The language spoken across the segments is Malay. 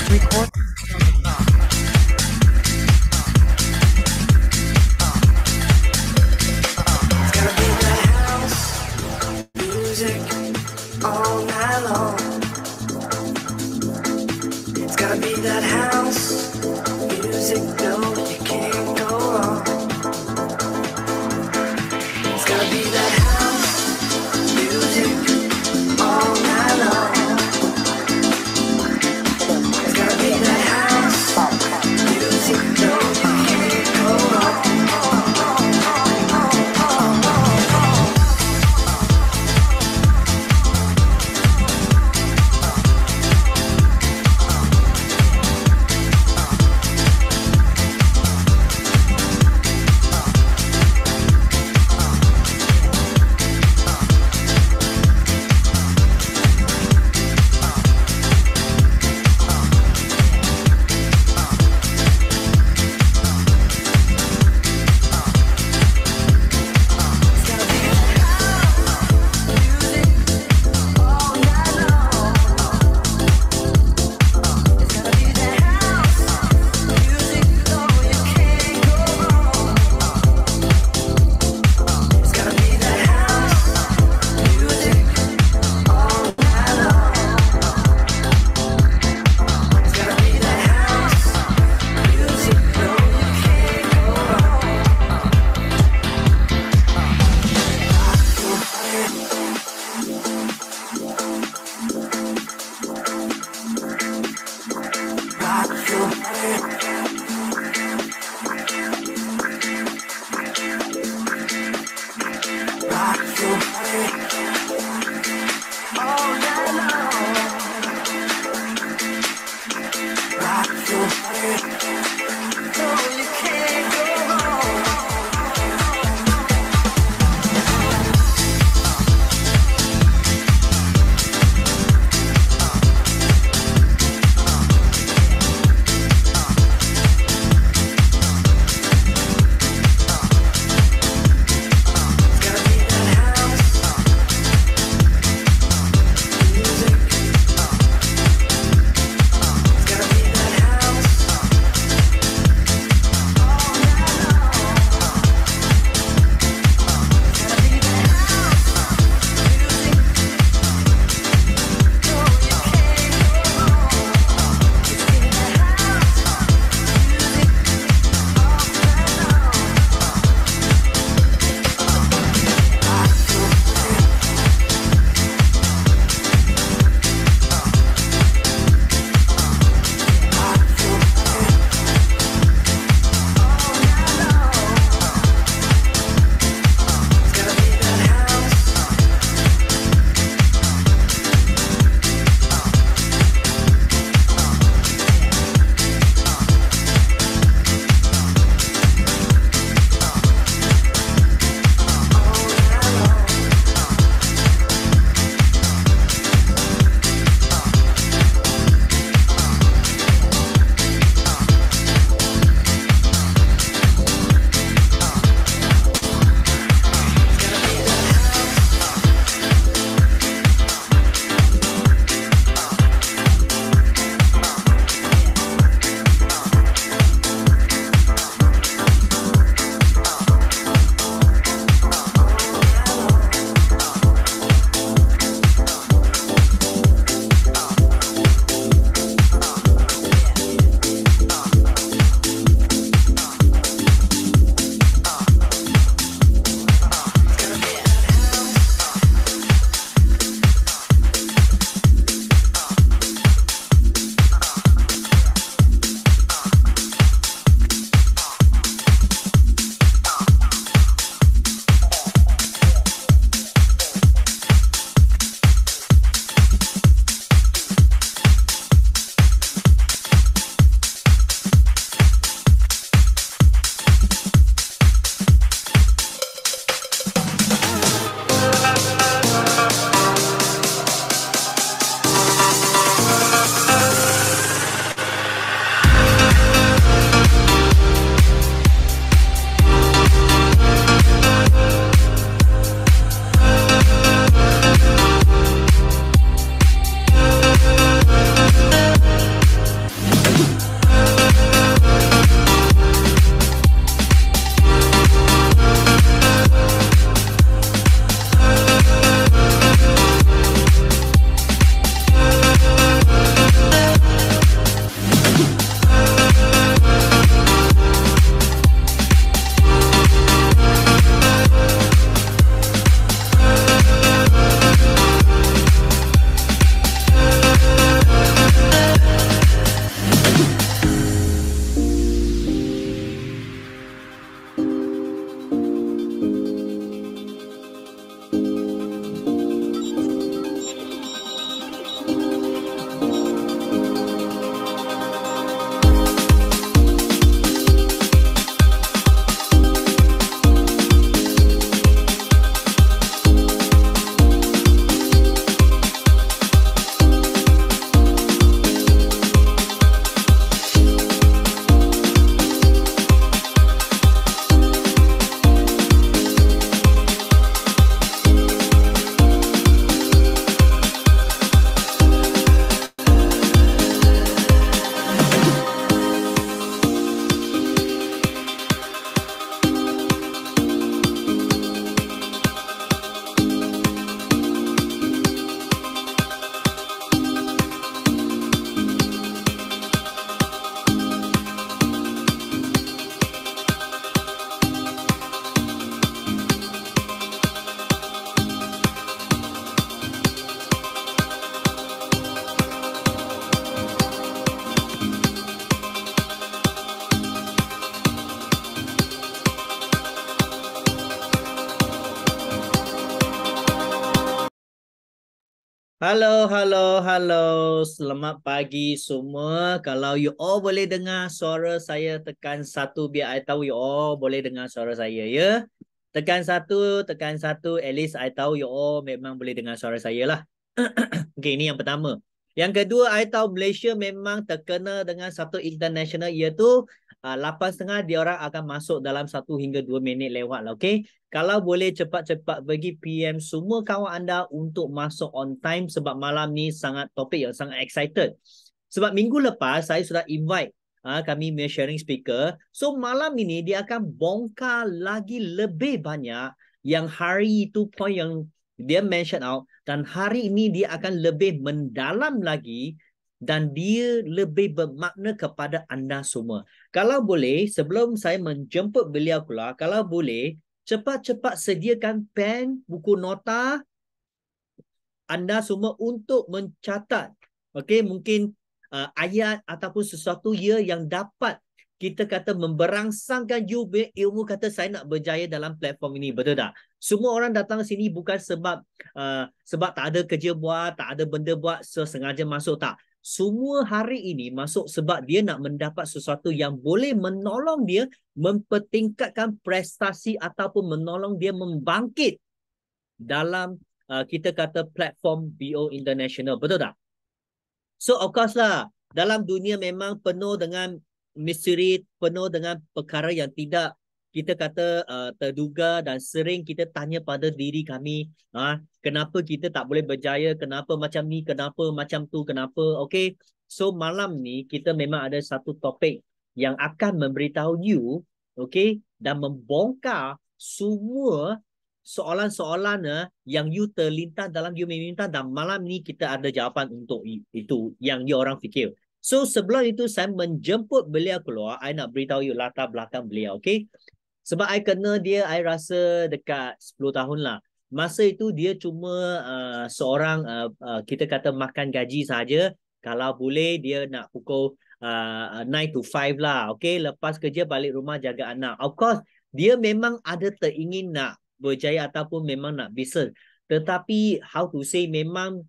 Record. Halo, halo, halo. Selamat pagi semua. Kalau you all boleh dengar suara saya, tekan satu biar I tahu you all boleh dengar suara saya, ya. Tekan satu, tekan satu. At least I tahu you all memang boleh dengar suara saya lah. Okay, ini yang pertama. Yang kedua, I tahu Malaysia memang terkena dengan satu international, iaitu 8.30 dia orang akan masuk dalam 1 hingga 2 minit lewat lah, okay? Kalau boleh cepat-cepat bagi PM semua kawan anda untuk masuk on time sebab malam ni sangat topik yang sangat excited. Sebab minggu lepas saya sudah invite kami punya sharing speaker. So malam ini dia akan bongkar lagi lebih banyak yang hari itu point yang dia mention out, dan hari ini dia akan lebih mendalam lagi dan dia lebih bermakna kepada anda semua. Kalau boleh, sebelum saya menjemput beliau keluar, kalau boleh cepat-cepat sediakan pen, buku nota anda semua untuk mencatat. Okey, mungkin ayat ataupun sesuatu yang dapat kita kata memberangsangkan you ilmu kata saya nak berjaya dalam platform ini. Betul tak? Semua orang datang sini bukan sebab tak ada kerja buat, tak ada benda buat, sengaja masuk, tak. Semua hari ini masuk sebab dia nak mendapat sesuatu yang boleh menolong dia mempertingkatkan prestasi ataupun menolong dia membangkit dalam kita kata platform BO International. Betul tak? So of course lah, dalam dunia memang penuh dengan misteri, penuh dengan perkara yang tidak kita kata terduga, dan sering kita tanya pada diri kami, kenapa kita tak boleh berjaya, kenapa macam ni, kenapa macam tu, kenapa. Okay, so malam ni kita memang ada satu topik yang akan memberitahu you, okay, dan membongkar semua soalan-soalan yang you terlintas dalam you meminta, dan malam ni kita ada jawapan untuk itu yang you orang fikir. So sebelum itu saya menjemput beliau keluar, I nak beritahu you latar belakang beliau, okay? Sebab I kena dia, I rasa dekat 10 tahun lah. Masa itu dia cuma seorang kita kata makan gaji saja. Kalau boleh dia nak pukul 9 to 5 lah, okay? Lepas kerja balik rumah jaga anak. Of course, dia memang ada teringin nak berjaya ataupun memang nak bisnes. Tetapi how to say, memang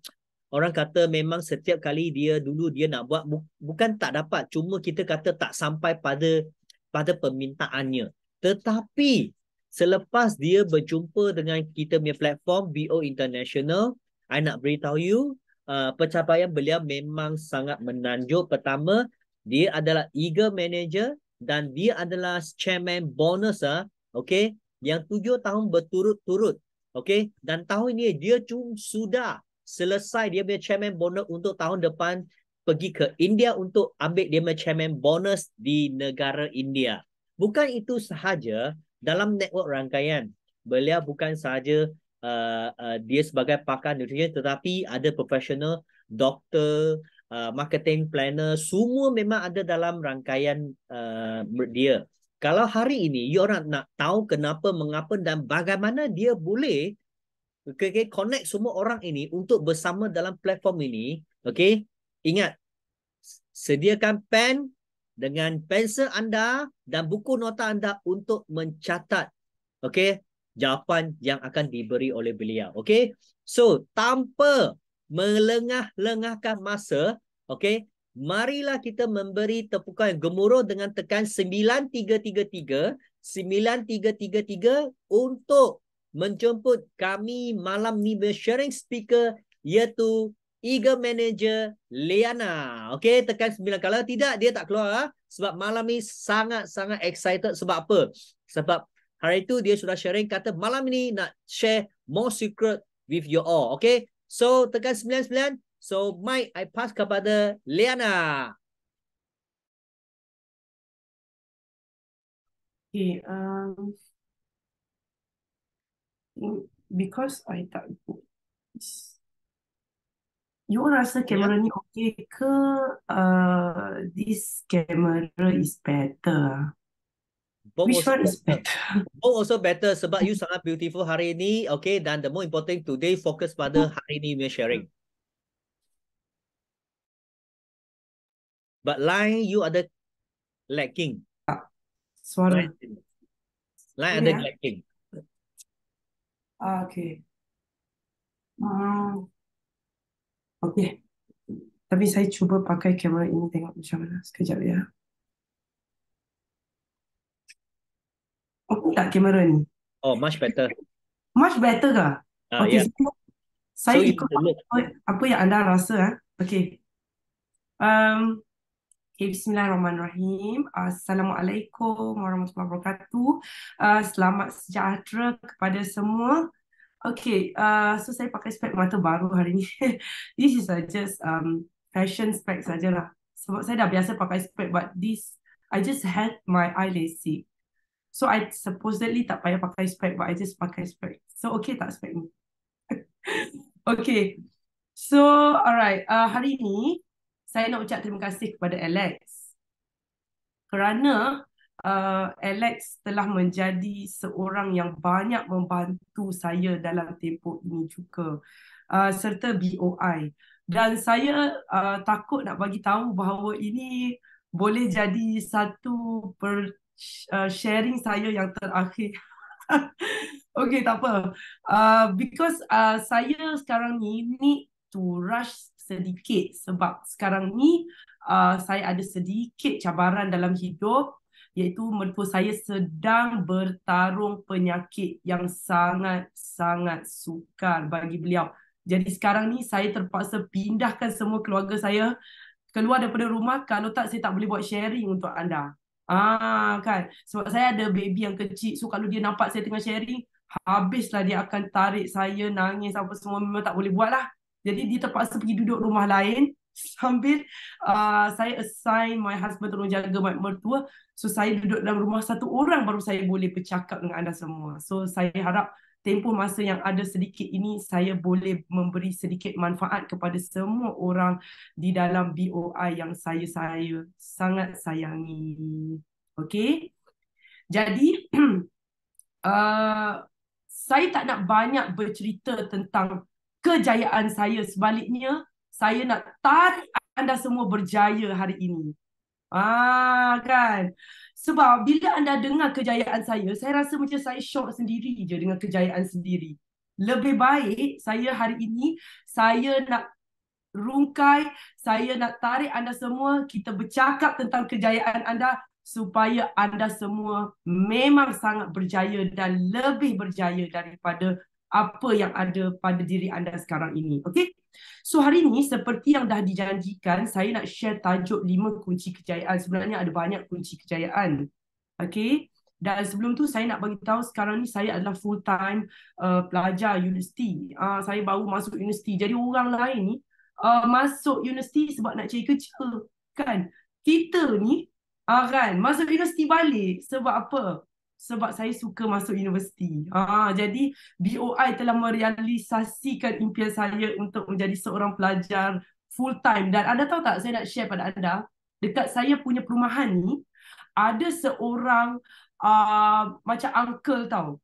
orang kata memang setiap kali dia dulu dia nak buat bukan tak dapat, cuma kita kata tak sampai pada permintaannya. Tetapi selepas dia berjumpa dengan kita punya platform BO International, I nak beritahu you pencapaian beliau memang sangat menanjung. Pertama, dia adalah eager manager dan dia adalah chairman bonus, okay, yang 7 tahun berturut-turut. Okay, dan tahun ini dia sudah selesai dia punya chairman bonus untuk tahun depan, pergi ke India untuk ambil dia punya chairman bonus di negara India. Bukan itu sahaja, dalam network rangkaian, beliau bukan sahaja dia sebagai pakar nutrisi, tetapi ada profesional, doktor, marketing planner, semua memang ada dalam rangkaian dia. Kalau hari ini you orang nak tahu kenapa, mengapa dan bagaimana dia boleh connect semua orang ini untuk bersama dalam platform ini, okay, ingat, sediakan pen dengan pensel anda dan buku nota anda untuk mencatat, okay, jawapan yang akan diberi oleh beliau. Okay, so tanpa melengah-lengahkan masa, okay, marilah kita memberi tepukan gemuruh dengan tekan 9333 9333 untuk menjemput kami malam ni sharing speaker, iaitu Eager Manager Liana. Okay, tekan 9. Kalau tidak, dia tak keluar. Sebab malam ni sangat-sangat excited. Sebab apa? Sebab hari itu dia sudah sharing, kata malam ni nak share more secret with you all. Okay, so tekan 99. So mic I pass kepada Liana. Okay, because I tak you rasa Ya. kamera ni okay ke this camera is better? Both Which also one is better. better? Both also better sebab you sangat beautiful hari ini. Okay, dan the more important today, fokus pada hari ini punya sharing. But line you ada lacking. Suara. Line, line Okay ada ah. lacking. Okay. Hmm. Okey. Tapi saya cuba pakai kamera ini tengok macam mana. Sekejap ya. Okey tak kamera ni? Oh, much better. Much better ke? Okey, Yeah. saya So you ikut look. apa yang anda rasa. Okey. Um, Okay, Bismillahirrahmanirrahim. Assalamualaikum warahmatullahi wabarakatuh. Selamat sejahtera kepada semua. Okay, so saya pakai spek mata baru hari ni. This is just fashion spek sajalah. Sebab saya dah biasa pakai spek, but this I just had my eye LASIK. So I supposedly tak payah pakai spek, but I just pakai spek. So okay tak spek ni? Okay. So alright, hari ni saya nak ucap terima kasih kepada Alex kerana Alex telah menjadi seorang yang banyak membantu saya dalam tempoh ini juga, serta BOI. Dan saya takut nak bagi tahu bahawa ini boleh jadi satu sharing saya yang terakhir. Okay, tak apa. Because saya sekarang ni need to rush sedikit sebab sekarang ni saya ada sedikit cabaran dalam hidup, iaitu mertua saya sedang bertarung penyakit yang sangat-sangat sukar bagi beliau. Jadi sekarang ni saya terpaksa pindahkan semua keluarga saya keluar daripada rumah. Kalau tak, saya tak boleh buat sharing untuk anda. Kan? Sebab saya ada baby yang kecil. So kalau dia nampak saya tengah sharing, habislah dia akan tarik saya, nangis apa semua, memang tak boleh buat lah. Jadi dia terpaksa pergi duduk rumah lain sambil saya assign my husband tolong jaga my mertua. So saya duduk dalam rumah satu orang baru saya boleh bercakap dengan anda semua. So saya harap tempoh masa yang ada sedikit ini saya boleh memberi sedikit manfaat kepada semua orang di dalam BOI yang saya sangat sayangi. Okey. Jadi saya tak nak banyak bercerita tentang kejayaan saya. Sebaliknya, saya nak tarik anda semua berjaya hari ini. Kan? Sebab bila anda dengar kejayaan saya rasa macam saya syok sendiri je dengan kejayaan sendiri. Lebih baik saya hari ini, saya nak rungkai, saya nak tarik anda semua, kita bercakap tentang kejayaan anda supaya anda semua memang sangat berjaya dan lebih berjaya daripada apa yang ada pada diri anda sekarang ini. Okey? So hari ini seperti yang dah dijanjikan, saya nak share tajuk 5 kunci kejayaan. Sebenarnya ada banyak kunci kejayaan. Okey? Dan sebelum tu saya nak bagi tahu sekarang ni saya adalah full time pelajar universiti. Saya baru masuk universiti. Jadi orang lain ni masuk universiti sebab nak cari kerja, kan? Kita ni kan masuk universiti balik sebab apa? Sebab saya suka masuk universiti. Jadi BOI telah merealisasikan impian saya untuk menjadi seorang pelajar full time. Dan anda tahu tak, saya nak share pada anda, dekat saya punya perumahan ni ada seorang macam uncle tau.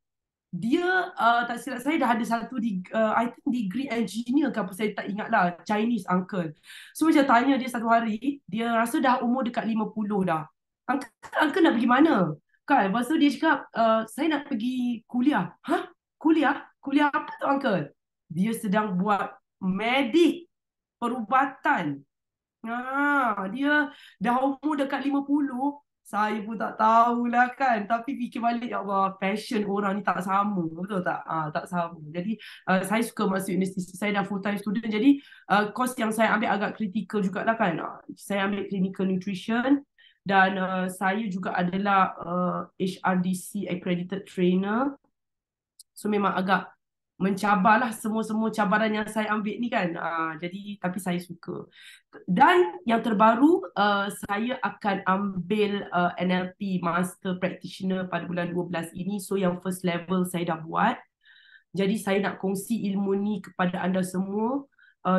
Dia tak silap saya dah ada satu I think degree engineer ke apa, saya tak ingat lah, Chinese uncle. So macam tanya dia satu hari, dia rasa dah umur dekat 50 dah. Uncle nak pergi mana? Kan, lepas tu dia cakap, saya nak pergi kuliah. Hah? Kuliah? Kuliah apa tu uncle? Dia sedang buat medik, perubatan. Dia dah umur dekat 50. Saya pun tak tahulah kan. Tapi fikir balik, ya Allah, passion orang ni tak sama. Betul tak? Tak sama. Jadi saya suka masuk universiti. Saya dah full time student. Jadi course yang saya ambil agak kritikal jugalah kan. Saya ambil clinical nutrition. Dan saya juga adalah HRDC accredited trainer. So memang agak mencabarlah semua cabaran yang saya ambil ni kan. Jadi tapi saya suka. Dan yang terbaru, saya akan ambil NLP Master Practitioner pada bulan 12 ini. So yang first level saya dah buat. Jadi saya nak kongsi ilmu ni kepada anda semua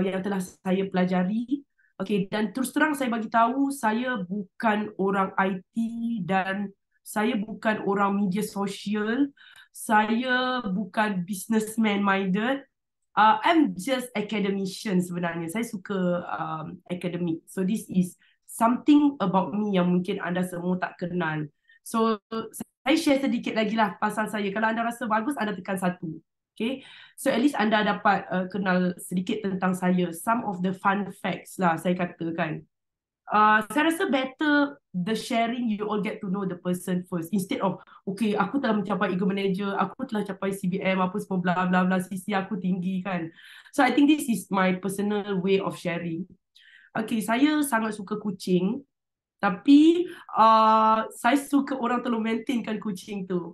yang telah saya pelajari. Okay, dan terus terang saya bagi tahu, saya bukan orang IT dan saya bukan orang media sosial. Saya bukan businessman minded. I'm just academician sebenarnya. Saya suka academic. So this is something about me yang mungkin anda semua tak kenal. So saya share sedikit lagi lah pasal saya. Kalau anda rasa bagus, anda tekan 1. Okay, so at least anda dapat kenal sedikit tentang saya. Some of the fun facts lah saya katakan. Saya rasa better the sharing, you all get to know the person first instead of okay, aku telah mencapai ego manager, aku telah capai CBM apa semua bla bla bla, CC aku tinggi kan. So I think this is my personal way of sharing. Okay, saya sangat suka kucing. Tapi saya suka orang tolong maintainkan kucing tu.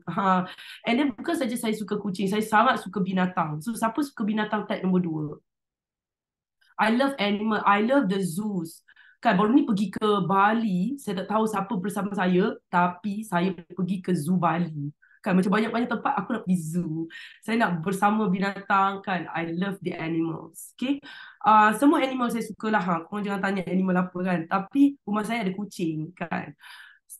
And then bukan saja saya suka kucing, saya sangat suka binatang. So siapa suka binatang type nombor 2? I love animal, I love the zoos. Kan baru ni pergi ke Bali, saya tak tahu siapa bersama saya, tapi saya pergi ke zoo Bali. Kan macam banyak-banyak tempat aku nak pergi zoo. Saya nak bersama binatang kan. I love the animals. Okay. Semua animal saya suka lah. Korang jangan tanya animal apa kan. Tapi rumah saya ada kucing kan.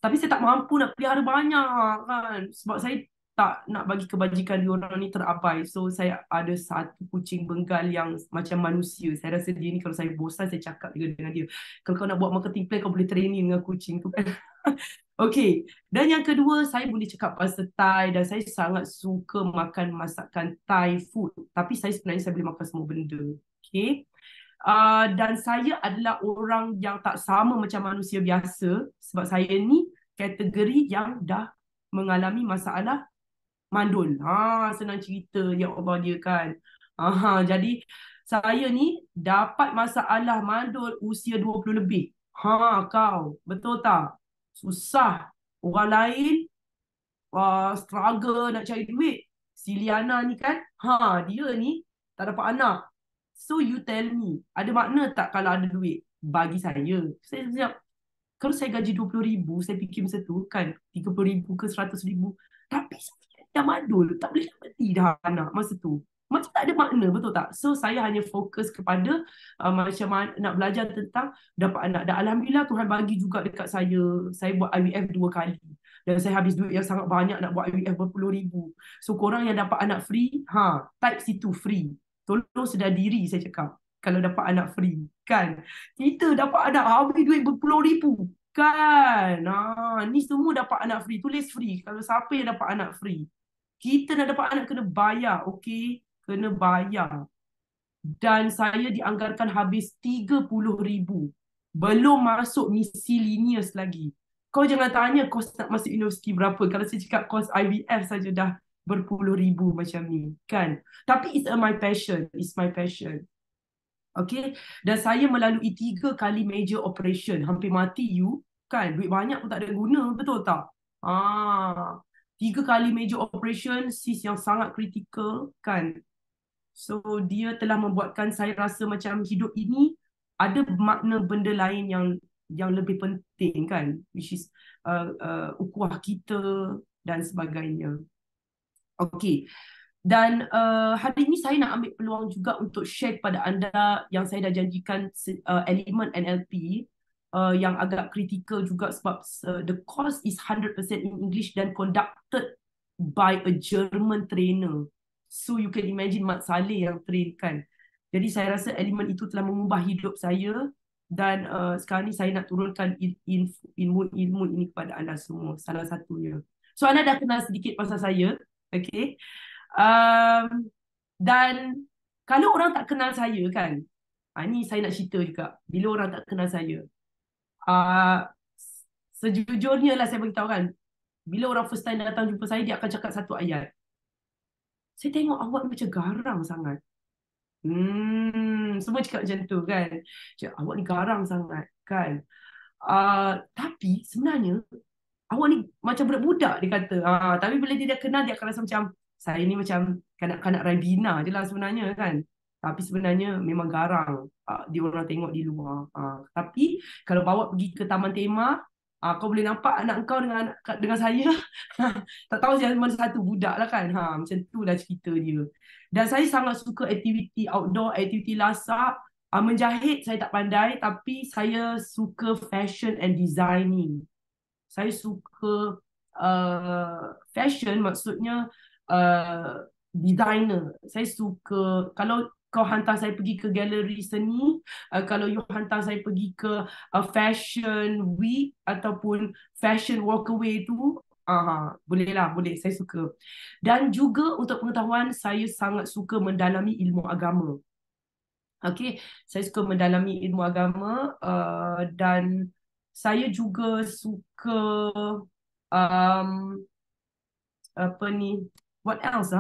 Tapi saya tak mampu nak pelihara banyak kan. Sebab saya tak nak bagi kebajikan diorang ni terabai. So saya ada satu kucing Bengal yang macam manusia. Saya rasa dia ni kalau saya bosan saya cakap juga dengan dia. Kalau kau nak buat marketing plan kau boleh training dengan kucing tu kan. Okay. Dan yang kedua saya boleh cakap bahasa Thai dan saya sangat suka makan masakan Thai food. Tapi saya sebenarnya saya boleh makan semua benda. Okay. Dan saya adalah orang yang tak sama macam manusia biasa sebab saya ni kategori yang dah mengalami masalah mandul. Senang cerita ya Allah dia kan. Jadi saya ni dapat masalah mandul usia 20 lebih. Kau betul tak? Susah. Orang lain struggle nak cari duit. Si Liana ni kan, dia ni tak dapat anak. So you tell me, ada makna tak kalau ada duit? Bagi saya siap. Kalau saya gaji 20,000, saya fikir masa tu kan 30,000 ke 100,000. Tapi saya dah madul, tak boleh mati dah anak masa tu. Macam tak ada makna, betul tak? So saya hanya fokus kepada macam mana nak belajar tentang dapat anak. Dan Alhamdulillah Tuhan bagi juga dekat saya. Saya buat IVF 2 kali. Dan saya habis duit yang sangat banyak nak buat IVF berpuluh ribu. So korang yang dapat anak free, type situ free. Tolong sedar diri saya cakap. Kalau dapat anak free. Kan? Kita dapat anak habis duit berpuluh ribu. Kan? Ni semua dapat anak free. Tulis free. Kalau siapa yang dapat anak free. Kita nak dapat anak kena bayar. Okay? Kena bayar. Dan saya dianggarkan habis 30,000. Belum masuk miscellaneous lagi. Kau jangan tanya kos nak masuk universiti berapa. Kalau saya cakap kos IVF saja dah berpuluh ribu macam ni. Kan? Tapi it's my passion. It's my passion. Okay. Dan saya melalui 3 kali major operation. Hampir mati you. Kan? Duit banyak pun tak ada guna. Betul tak? 3 kali major operation. Sis yang sangat kritikal. Kan? So dia telah membuatkan saya rasa macam hidup ini ada makna benda lain yang lebih penting kan, which is ukhuwah kita dan sebagainya. Okay. Dan hari ini saya nak ambil peluang juga untuk share kepada anda yang saya dah janjikan elemen NLP yang agak kritikal juga sebab the course is 100% in English dan conducted by a German trainer. So you can imagine Mat Saleh yang train kan. Jadi saya rasa elemen itu telah mengubah hidup saya dan sekarang ni saya nak turunkan ilmu-ilmu ini kepada anda semua, salah satunya. So anda dah kenal sedikit pasal saya, okay? Dan kalau orang tak kenal saya kan, ni saya nak cerita juga. Bila orang tak kenal saya, sejujurnya lah saya beritahu kan, bila orang first time datang jumpa saya, dia akan cakap satu ayat. Saya tengok awak ni macam garang sangat. Semua cakap macam tu kan. Cakap, awak ni garang sangat kan. Tapi sebenarnya awak ni macam budak-budak dia kata. Tapi bila dia dah kenal dia akan rasa macam saya ni macam kanak-kanak Raibina je lah sebenarnya kan. Tapi sebenarnya memang garang. Dia orang tengok di luar. Tapi kalau bawa pergi ke Taman Tema, kau boleh nampak anak kau dengan saya. Tak tahu siapa mana satu budak lah kan. Macam tu lah cerita dia. Dan saya sangat suka aktiviti outdoor, aktiviti lasak. Menjahit saya tak pandai, tapi saya suka fashion and designing. Saya suka fashion, maksudnya designer. Saya suka, kalau kau hantar saya pergi ke galeri seni, kalau you hantar saya pergi ke fashion week ataupun fashion walkaway tu, Boleh lah, boleh. Saya suka. Dan juga untuk pengetahuan, saya sangat suka mendalami ilmu agama. Okey, saya suka mendalami ilmu agama dan saya juga suka um, apa ni? What else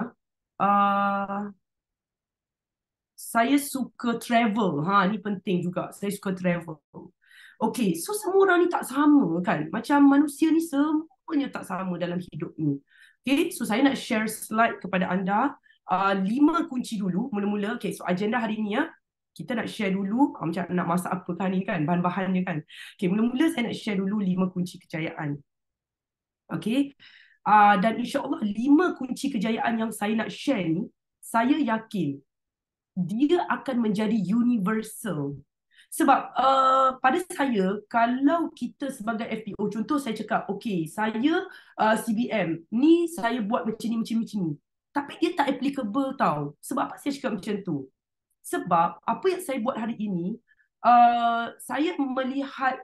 Uh, saya suka travel. Ni penting juga. Saya suka travel. Okay, so semua orang ni tak sama kan? Macam manusia ni semuanya tak sama dalam hidup ni. Okay, so saya nak share slide kepada anda. 5 kunci dulu, mula-mula. Okay, so agenda hari ni kita nak share dulu macam nak masak apa kan ni kan, bahan-bahannya kan. Okay, mula-mula saya nak share dulu 5 kunci kejayaan. Okay, dan insyaAllah 5 kunci kejayaan yang saya nak share ni, saya yakin dia akan menjadi universal. Sebab pada saya, kalau kita sebagai FPO, contoh saya cakap, okay, saya CBM, ni saya buat macam ni, macam ni, macam ni. Tapi dia tak applicable tau. Sebab apa saya cakap macam tu? Sebab apa yang saya buat hari ini, saya melihat,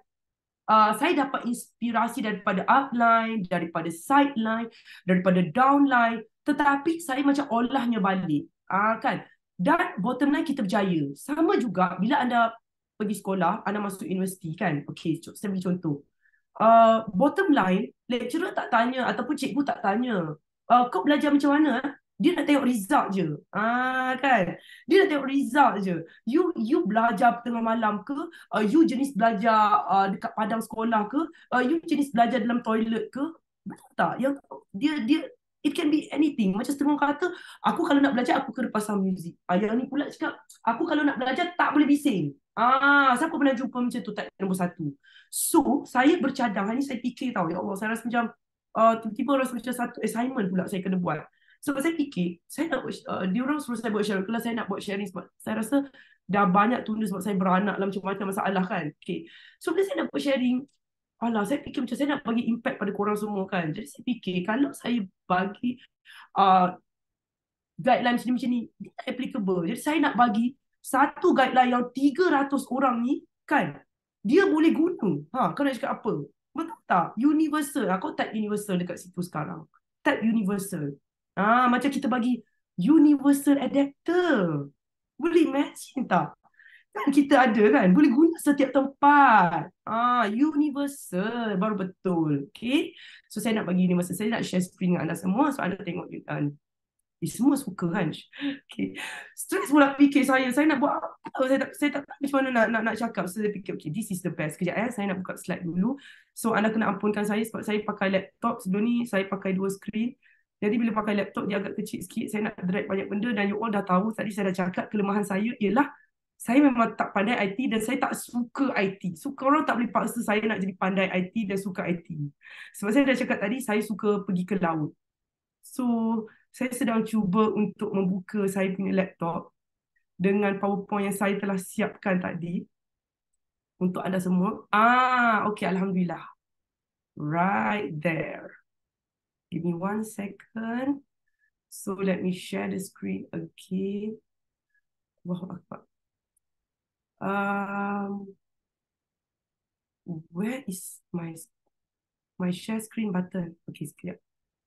saya dapat inspirasi daripada upline, daripada sideline, daripada downline. Tetapi saya macam olahnya balik. Kan? Dan bottom line kita berjaya. Sama juga bila anda pergi sekolah, anda masuk universiti kan. Okay, saya beri contoh. Bottom line, lecturer tak tanya ataupun cikgu tak tanya, kau belajar macam mana? Dia nak tengok result je. Kan? Dia nak tengok result je. You belajar tengah malam ke? You jenis belajar dekat padang sekolah ke? You jenis belajar dalam toilet ke? Betul tak? Yang dia it can be anything. Macam setengah kata, aku kalau nak belajar, aku kena pasang muzik. Yang ni pula cakap, aku kalau nak belajar, tak boleh bising. Siapa pernah jumpa macam tu, tak nombor 1. So, saya bercadang. Hari ni saya fikir tau, ya Allah, saya rasa macam, tiba-tiba rasa macam satu assignment pula saya kena buat. So, saya fikir, saya nak buat, diorang suruh saya buat sharing. Kalau saya nak buat sharing, sebab saya rasa dah banyak tunda sebab saya beranak lah, macam-macam masalah kan. Okay. So, bila saya nak buat sharing, saya fikir macam saya nak bagi impact pada korang semua kan. Jadi saya fikir kalau saya bagi guideline macam ni, dia tak applicable. Jadi saya nak bagi satu guideline yang 300 orang ni kan, dia boleh guna. Kau nak cakap apa? Betul tak? Universal. Kau type universal dekat situ sekarang. Type universal. Macam kita bagi universal adapter. Boleh imagine tak? Kan kita ada kan, boleh guna setiap tempat. Universal baru betul. Okay, so saya nak bagi universal. Saya nak share screen dengan anda semua, so anda tengok semua suka kan. Okay, stress pula fikir saya nak buat apa. Saya tak tahu macam mana nak cakap. So saya fikir, okay, this is the best. Kejap saya nak buka slide dulu. So anda kena ampunkan saya sebab saya pakai laptop. Sebelum ni saya pakai 2 screen. Jadi bila pakai laptop dia agak kecil sikit. Saya nak drag banyak benda dan you all dah tahu. Tadi saya dah cakap kelemahan saya ialah saya memang tak pandai IT dan saya tak suka IT. So korang tak boleh paksa saya nak jadi pandai IT dan suka IT. Sebab saya dah cakap tadi, saya suka pergi ke laut. So saya sedang cuba untuk membuka saya punya laptop dengan PowerPoint yang saya telah siapkan tadi untuk anda semua. Okay, Alhamdulillah. Right there. Give me 1 second. So let me share the screen again. Allahu Akbar. Where is my share screen button? Okay, sekejap.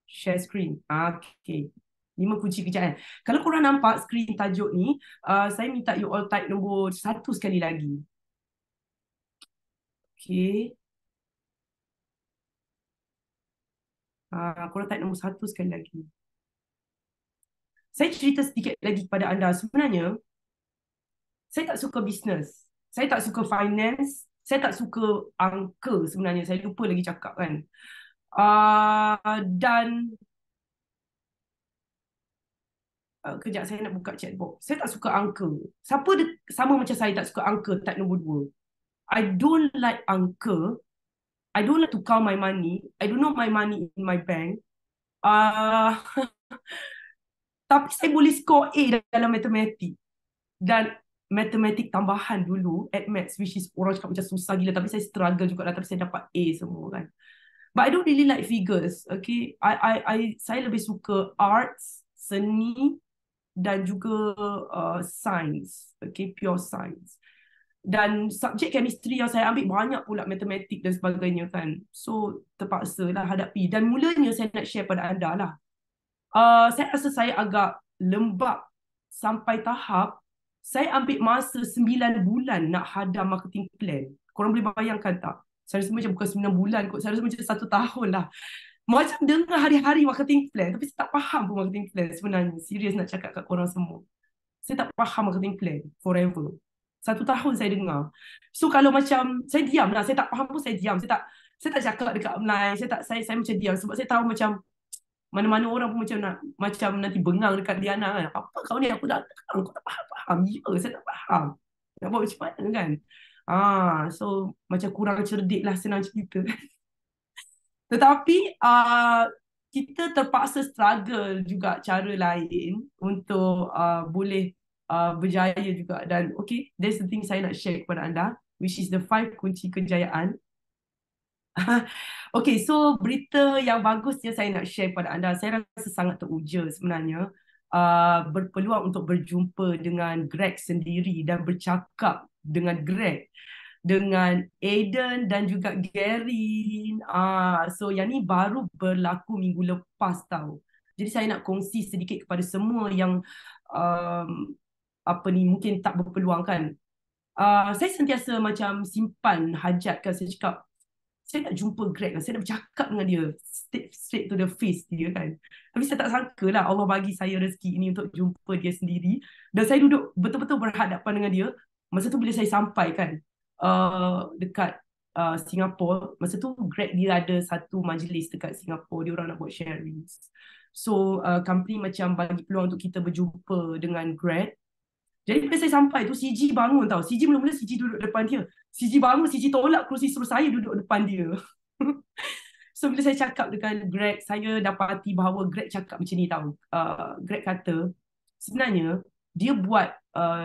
Share screen. Okay. 5 kunci kejayaan. Kalau korang nampak screen tajuk ni, saya minta you all type nombor 1 sekali lagi. Okay. Korang type nombor 1 sekali lagi. Saya cerita sedikit lagi kepada anda. Sebenarnya, saya tak suka bisnes. Saya tak suka finance. Saya tak suka angka sebenarnya. Saya lupa lagi cakap kan. Dan kejap saya nak buka chat box. Saya tak suka angka. Siapa sama macam saya tak suka angka, type nombor 2. I don't like angka. I don't like to count my money. I don't know my money in my bank. Tapi saya boleh score A dalam matematik. Dan matematik tambahan dulu at maths, which is orang cakap macam susah gila, tapi saya struggle juga lah, tapi saya dapat A semua kan. But I don't really like figures. Okay, saya lebih suka arts, seni dan juga science. Okay, pure science. Dan subjek chemistry yang saya ambil banyak pula matematik dan sebagainya kan. So terpaksa lah hadapi. Dan mulanya saya nak share pada anda lah. Saya rasa saya agak lembab sampai tahap saya ambil masa 9 bulan nak hadam marketing plan. Korang boleh bayangkan tak? Saya rasa macam bukan 9 bulan kot. Saya rasa macam 1 tahun lah. Macam dengar hari-hari marketing plan. Tapi saya tak faham pun marketing plan sebenarnya. Serius nak cakap kat korang semua. Saya tak faham marketing plan forever. 1 tahun saya dengar. So kalau macam saya diam lah, saya tak faham pun saya diam. Saya tak cakap dekat online. Saya macam diam sebab saya tahu macam mana-mana orang pun macam nanti bengang dekat Diana kan. Apa kau ni, aku dah kau tak faham. Ya, saya tak faham. Nak buat macam mana kan? So macam kurang cerdik lah senang cerita. Tetapi kita terpaksa struggle juga cara lain untuk boleh berjaya juga. Dan okay, that's the thing saya nak share kepada anda, which is the 5 kunci kejayaan. Okay, so berita yang bagus yang saya nak share kepada anda, saya rasa sangat teruja sebenarnya berpeluang untuk berjumpa dengan Greg sendiri dan bercakap dengan Greg, dengan Aiden dan juga Gary. So yang ni baru berlaku minggu lepas tau. Jadi saya nak kongsi sedikit kepada semua yang mungkin tak berpeluang kan. Saya sentiasa macam simpan hajat kan. Saya cakap saya nak jumpa Greg kan. Saya nak bercakap dengan dia straight to the face dia kan. Tapi saya tak sangka lah Allah bagi saya rezeki ini untuk jumpa dia sendiri. Dan saya duduk betul-betul berhadapan dengan dia. Masa tu bila saya sampai kan dekat Singapura, masa tu Greg dia ada satu majlis dekat Singapura, dia orang nak buat sharing. So company macam bagi peluang untuk kita berjumpa dengan Greg. Jadi bila saya sampai tu, CG bangun tau. CG mula-mula CG duduk depan dia. CG bangun, CG tolak kerusi suruh saya duduk depan dia. So bila saya cakap dengan Greg, saya dapati bahawa Greg cakap macam ni tau. Greg kata sebenarnya dia buat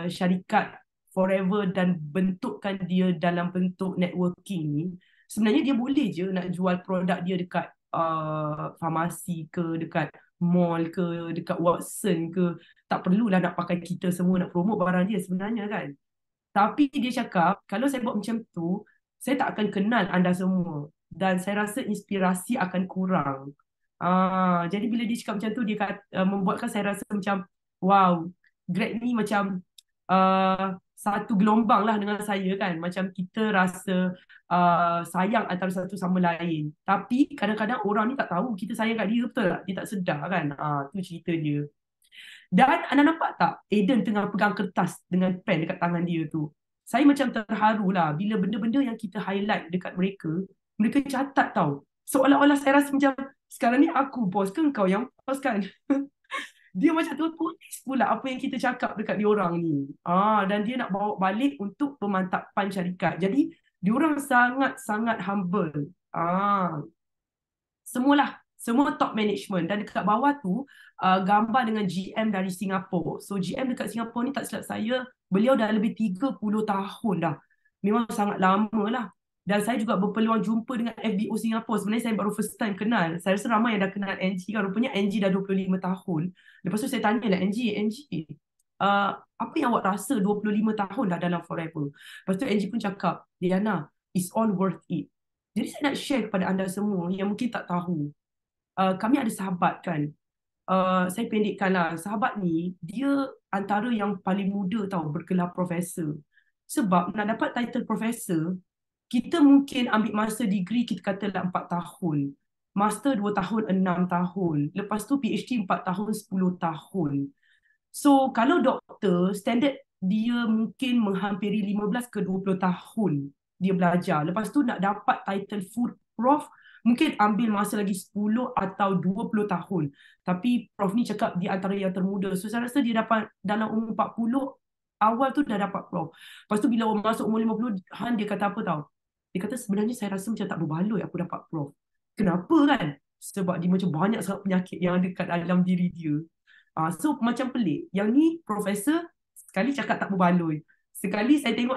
syarikat Forever dan bentukkan dia dalam bentuk networking ni. Sebenarnya dia boleh je nak jual produk dia dekat farmasi ke, dekat mall ke, dekat Watson ke. Tak perlulah nak pakai kita semua nak promote barang dia sebenarnya kan. Tapi dia cakap, kalau saya buat macam tu, saya tak akan kenal anda semua. Dan saya rasa inspirasi akan kurang. Jadi bila dia cakap macam tu, dia membuatkan saya rasa macam, wow, Greg ni macam satu gelombang lah dengan saya kan. Macam kita rasa sayang antara satu sama lain. Tapi kadang-kadang orang ni tak tahu kita sayang kat dia, betul tak? Dia tak sedar kan. Tu cerita dia. Dan anda nampak tak Aiden tengah pegang kertas dengan pen dekat tangan dia tu. Saya macam terharu lah bila benda-benda yang kita highlight dekat mereka, mereka catat tau. Seolah-olah saya rasa macam sekarang ni aku bos ke kau yang bos kan. Dia macam tu tulis pula apa yang kita cakap dekat diorang ni. Dan dia nak bawa balik untuk pemantapan syarikat. Jadi diorang sangat-sangat humble. Semua top management. Dan dekat bawah tu gambar dengan GM dari Singapura. So GM dekat Singapura ni tak silap saya, beliau dah lebih 30 tahun dah. Memang sangat lama lah. Dan saya juga berpeluang jumpa dengan FBO Singapura. Sebenarnya saya baru first time kenal. Saya rasa ramai yang dah kenal NG kan. Rupanya NG dah 25 tahun. Lepas tu saya tanya lah NG, apa yang awak rasa 25 tahun dah dalam Forever? Lepas tu NG pun cakap, Diana, it's all worth it. Jadi saya nak share kepada anda semua yang mungkin tak tahu. Kami ada sahabat kan. Saya pendekkan lah. Sahabat ni, dia antara yang paling muda tau bergelar profesor. Sebab nak dapat title profesor, kita mungkin ambil masa degree kita katalah 4 tahun. Master 2 tahun, 6 tahun. Lepas tu PhD 4 tahun, 10 tahun. So kalau doktor, standard dia mungkin menghampiri 15 ke 20 tahun dia belajar. Lepas tu nak dapat title full prof, mungkin ambil masa lagi 10 atau 20 tahun. Tapi prof ni cakap dia antara yang termuda. So saya rasa dia dapat dalam umur 40, awal tu dah dapat prof. Lepas tu bila masuk umur 50-an, dia kata apa tau? Dia kata sebenarnya saya rasa macam tak berbaloi aku dapat prof. Kenapa kan? Sebab dia macam banyak sangat penyakit yang ada kat dalam diri dia. So macam pelik. Yang ni profesor sekali cakap tak berbaloi. Sekali saya tengok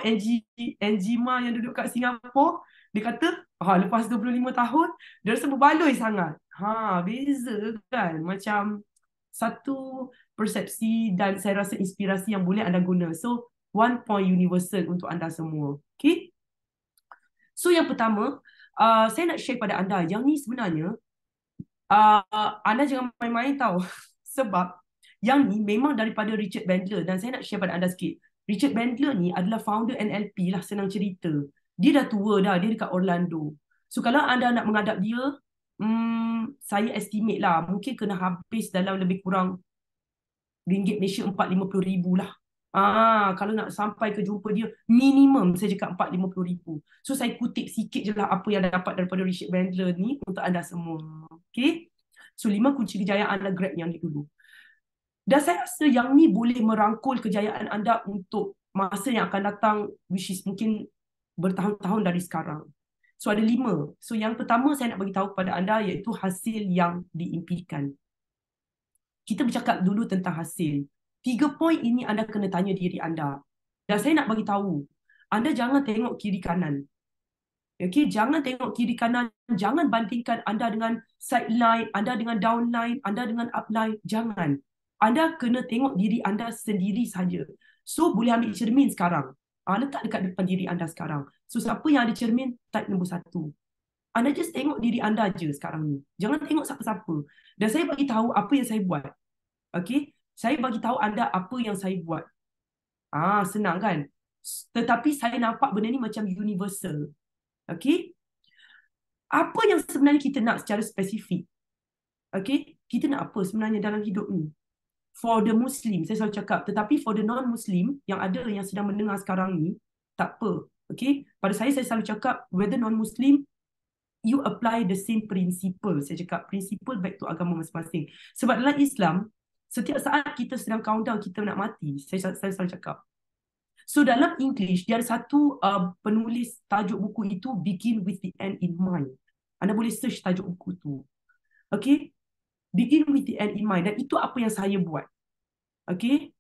NG Ma yang duduk kat Singapura, dia kata lepas 25 tahun dia rasa berbaloi sangat. Beza kan. Macam satu persepsi dan saya rasa inspirasi yang boleh anda guna. So 1 point universal untuk anda semua. Okay? So yang pertama, saya nak share pada anda, yang ni sebenarnya anda jangan main-main tahu. Sebab yang ni memang daripada Richard Bandler, dan saya nak share pada anda sikit. Richard Bandler ni adalah founder NLP lah, senang cerita. Dia dah tua dah, dia dekat Orlando. So kalau anda nak menghadap dia, saya estimate lah, mungkin kena habis dalam lebih kurang ringgit Malaysia 4-50 ribu lah. Kalau nak sampai ke jumpa dia, minimum saya cakap 4-50 ribu. So saya kutip sikit je lah apa yang anda dapat daripada Richard Bandler ni untuk anda semua. Okay? So 5 kunci kejayaan anda grab yang ni dulu. Dan saya rasa yang ni boleh merangkul kejayaan anda untuk masa yang akan datang, which is mungkin bertahun-tahun dari sekarang. So ada 5. So yang pertama saya nak bagi tahu kepada anda iaitu hasil yang diimpikan. Kita bercakap dulu tentang hasil. 3 poin ini anda kena tanya diri anda. Dan saya nak bagi tahu, anda jangan tengok kiri kanan. Okay, jangan tengok kiri kanan, jangan bandingkan anda dengan sideline, anda dengan downline, anda dengan upline, jangan. Anda kena tengok diri anda sendiri saja. So boleh ambil cermin sekarang. Letak dekat depan diri anda sekarang. So siapa yang ada cermin, type nombor 1. Anda just tengok diri anda je sekarang ni. Jangan tengok siapa-siapa. Dan saya bagi tahu apa yang saya buat. Okay? Saya bagi tahu anda apa yang saya buat. Senang kan? Tetapi saya nampak benda ni macam universal. Okay? Apa yang sebenarnya kita nak secara spesifik? Okay? Kita nak apa sebenarnya dalam hidup ni? For the Muslim, saya selalu cakap. Tetapi for the non-Muslim, yang ada yang sedang mendengar sekarang ni, tak apa. Okay? Pada saya selalu cakap, whether non-Muslim, you apply the same principle. Saya cakap, principle back to agama masing-masing. Sebab dalam Islam, setiap saat kita sedang countdown, kita nak mati. Saya selalu cakap. So dalam English, dia ada satu penulis tajuk buku itu, Begin with the End in Mind. Anda boleh search tajuk buku tu. Okay? Begin with the end in mind. Dan itu apa yang saya buat. Okay?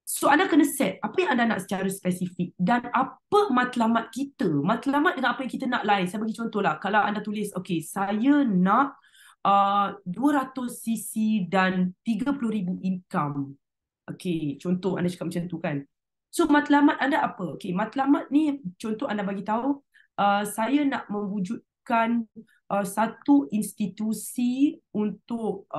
So anda kena set apa yang anda nak secara spesifik. Dan apa matlamat kita. Matlamat dengan apa yang kita nak lain. Saya bagi contoh lah. Kalau anda tulis, okay, saya nak 200cc dan 30,000 income. Okay, contoh anda cakap macam tu kan. So matlamat anda apa? Okay, matlamat ni contoh anda bagi tahu, saya nak mewujudkan satu institusi untuk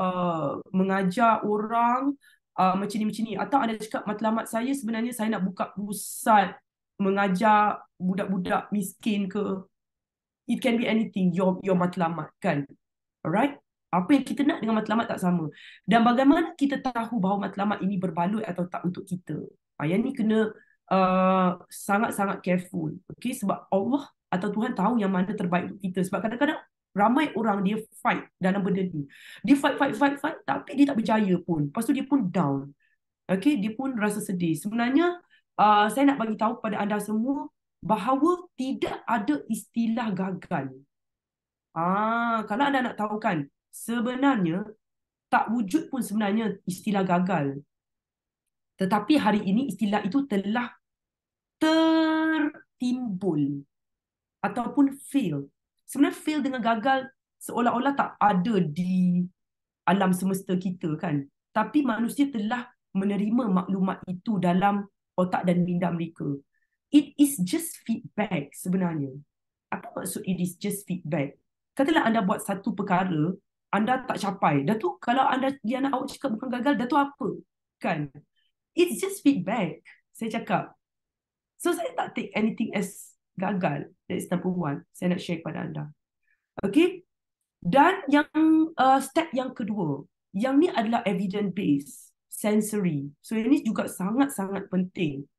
mengajar orang macam ni. Atau anda cakap matlamat saya sebenarnya saya nak buka pusat mengajar budak-budak miskin ke. It can be anything, your matlamat kan. Alright? Apa yang kita nak dengan matlamat tak sama. Dan bagaimana kita tahu bahawa matlamat ini berbaloi atau tak untuk kita. Yang ni kena sangat-sangat careful. Okay? Sebab Allah atau Tuhan tahu yang mana terbaik untuk kita. Sebab kadang-kadang ramai orang dia fight dalam benda ni. Dia fight, tapi dia tak berjaya pun. Lepas tu dia pun down. Okay? Dia pun rasa sedih. Sebenarnya, saya nak bagi tahu kepada anda semua bahawa tidak ada istilah gagal. Kalau anda nak tahu kan, sebenarnya tak wujud pun sebenarnya istilah gagal. Tetapi hari ini istilah itu telah tertimbul ataupun fail. Sebenarnya fail dengan gagal seolah-olah tak ada di alam semesta kita kan. Tapi manusia telah menerima maklumat itu dalam otak dan minda mereka. It is just feedback sebenarnya. Apa maksud it is just feedback? Katalah anda buat satu perkara, anda tak capai. Dah tu kalau dia nak awak cakap bukan gagal, dah tu apa? Kan? It's just feedback. Saya cakap. So saya tak take anything as gagal. That is number 1. Saya nak share kepada anda. Okay? Dan yang step yang kedua, yang ni adalah evidence based, sensory. So ini juga sangat-sangat penting.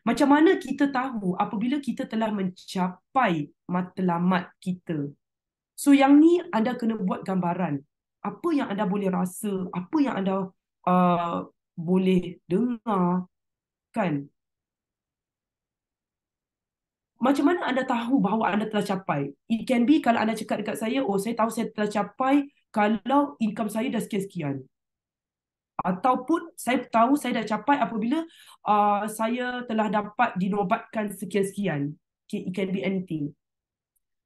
Macam mana kita tahu apabila kita telah mencapai matlamat kita? So yang ni anda kena buat gambaran. Apa yang anda boleh rasa, apa yang anda boleh dengar, kan? Macam mana anda tahu bahawa anda telah capai? It can be kalau anda cakap dekat saya, oh saya tahu saya telah capai kalau income saya dah sekian-sekian. Ataupun saya tahu saya dah capai apabila saya telah dapat dinobatkan sekian-sekian. Okay, it can be anything.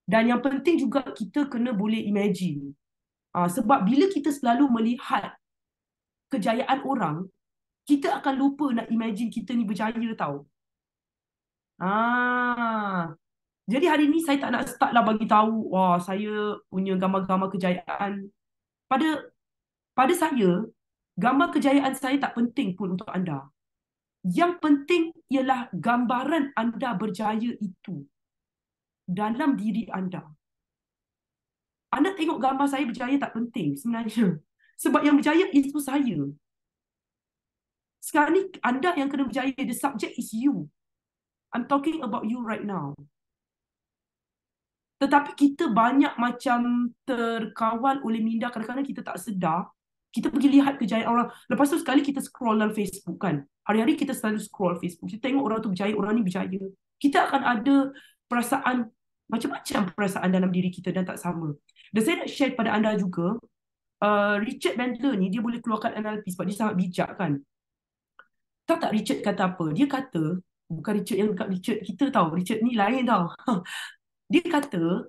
Dan yang penting juga kita kena boleh imagine. Sebab bila kita selalu melihat kejayaan orang, kita akan lupa nak imagine kita ni berjaya tau. Jadi hari ni saya tak nak start lah bagi tahu, wah saya punya gambar-gambar kejayaan. Pada pada saya, gambar kejayaan saya tak penting pun untuk anda. Yang penting ialah gambaran anda berjaya itu dalam diri anda. Anda tengok gambar saya berjaya tak penting sebenarnya. Sebab yang berjaya itu saya. Sekarang ni anda yang kena berjaya. The subject is you. I'm talking about you right now. Tetapi kita banyak macam terkawal oleh minda. Kadang-kadang kita tak sedar. Kita pergi lihat kejayaan orang. Lepas tu sekali kita scroll dalam Facebook kan. Hari-hari kita selalu scroll Facebook. Kita tengok orang tu berjaya, orang ni berjaya. Kita akan ada perasaan, macam-macam perasaan dalam diri kita dan tak sama. Dan saya nak share kepada anda juga, Richard Bandler ni dia boleh keluarkan NLP sebab dia sangat bijak kan. Tahu tak Richard kata apa? Dia kata, bukan Richard yang dekat Richard kita tahu. Richard ni lain tau. Dia kata,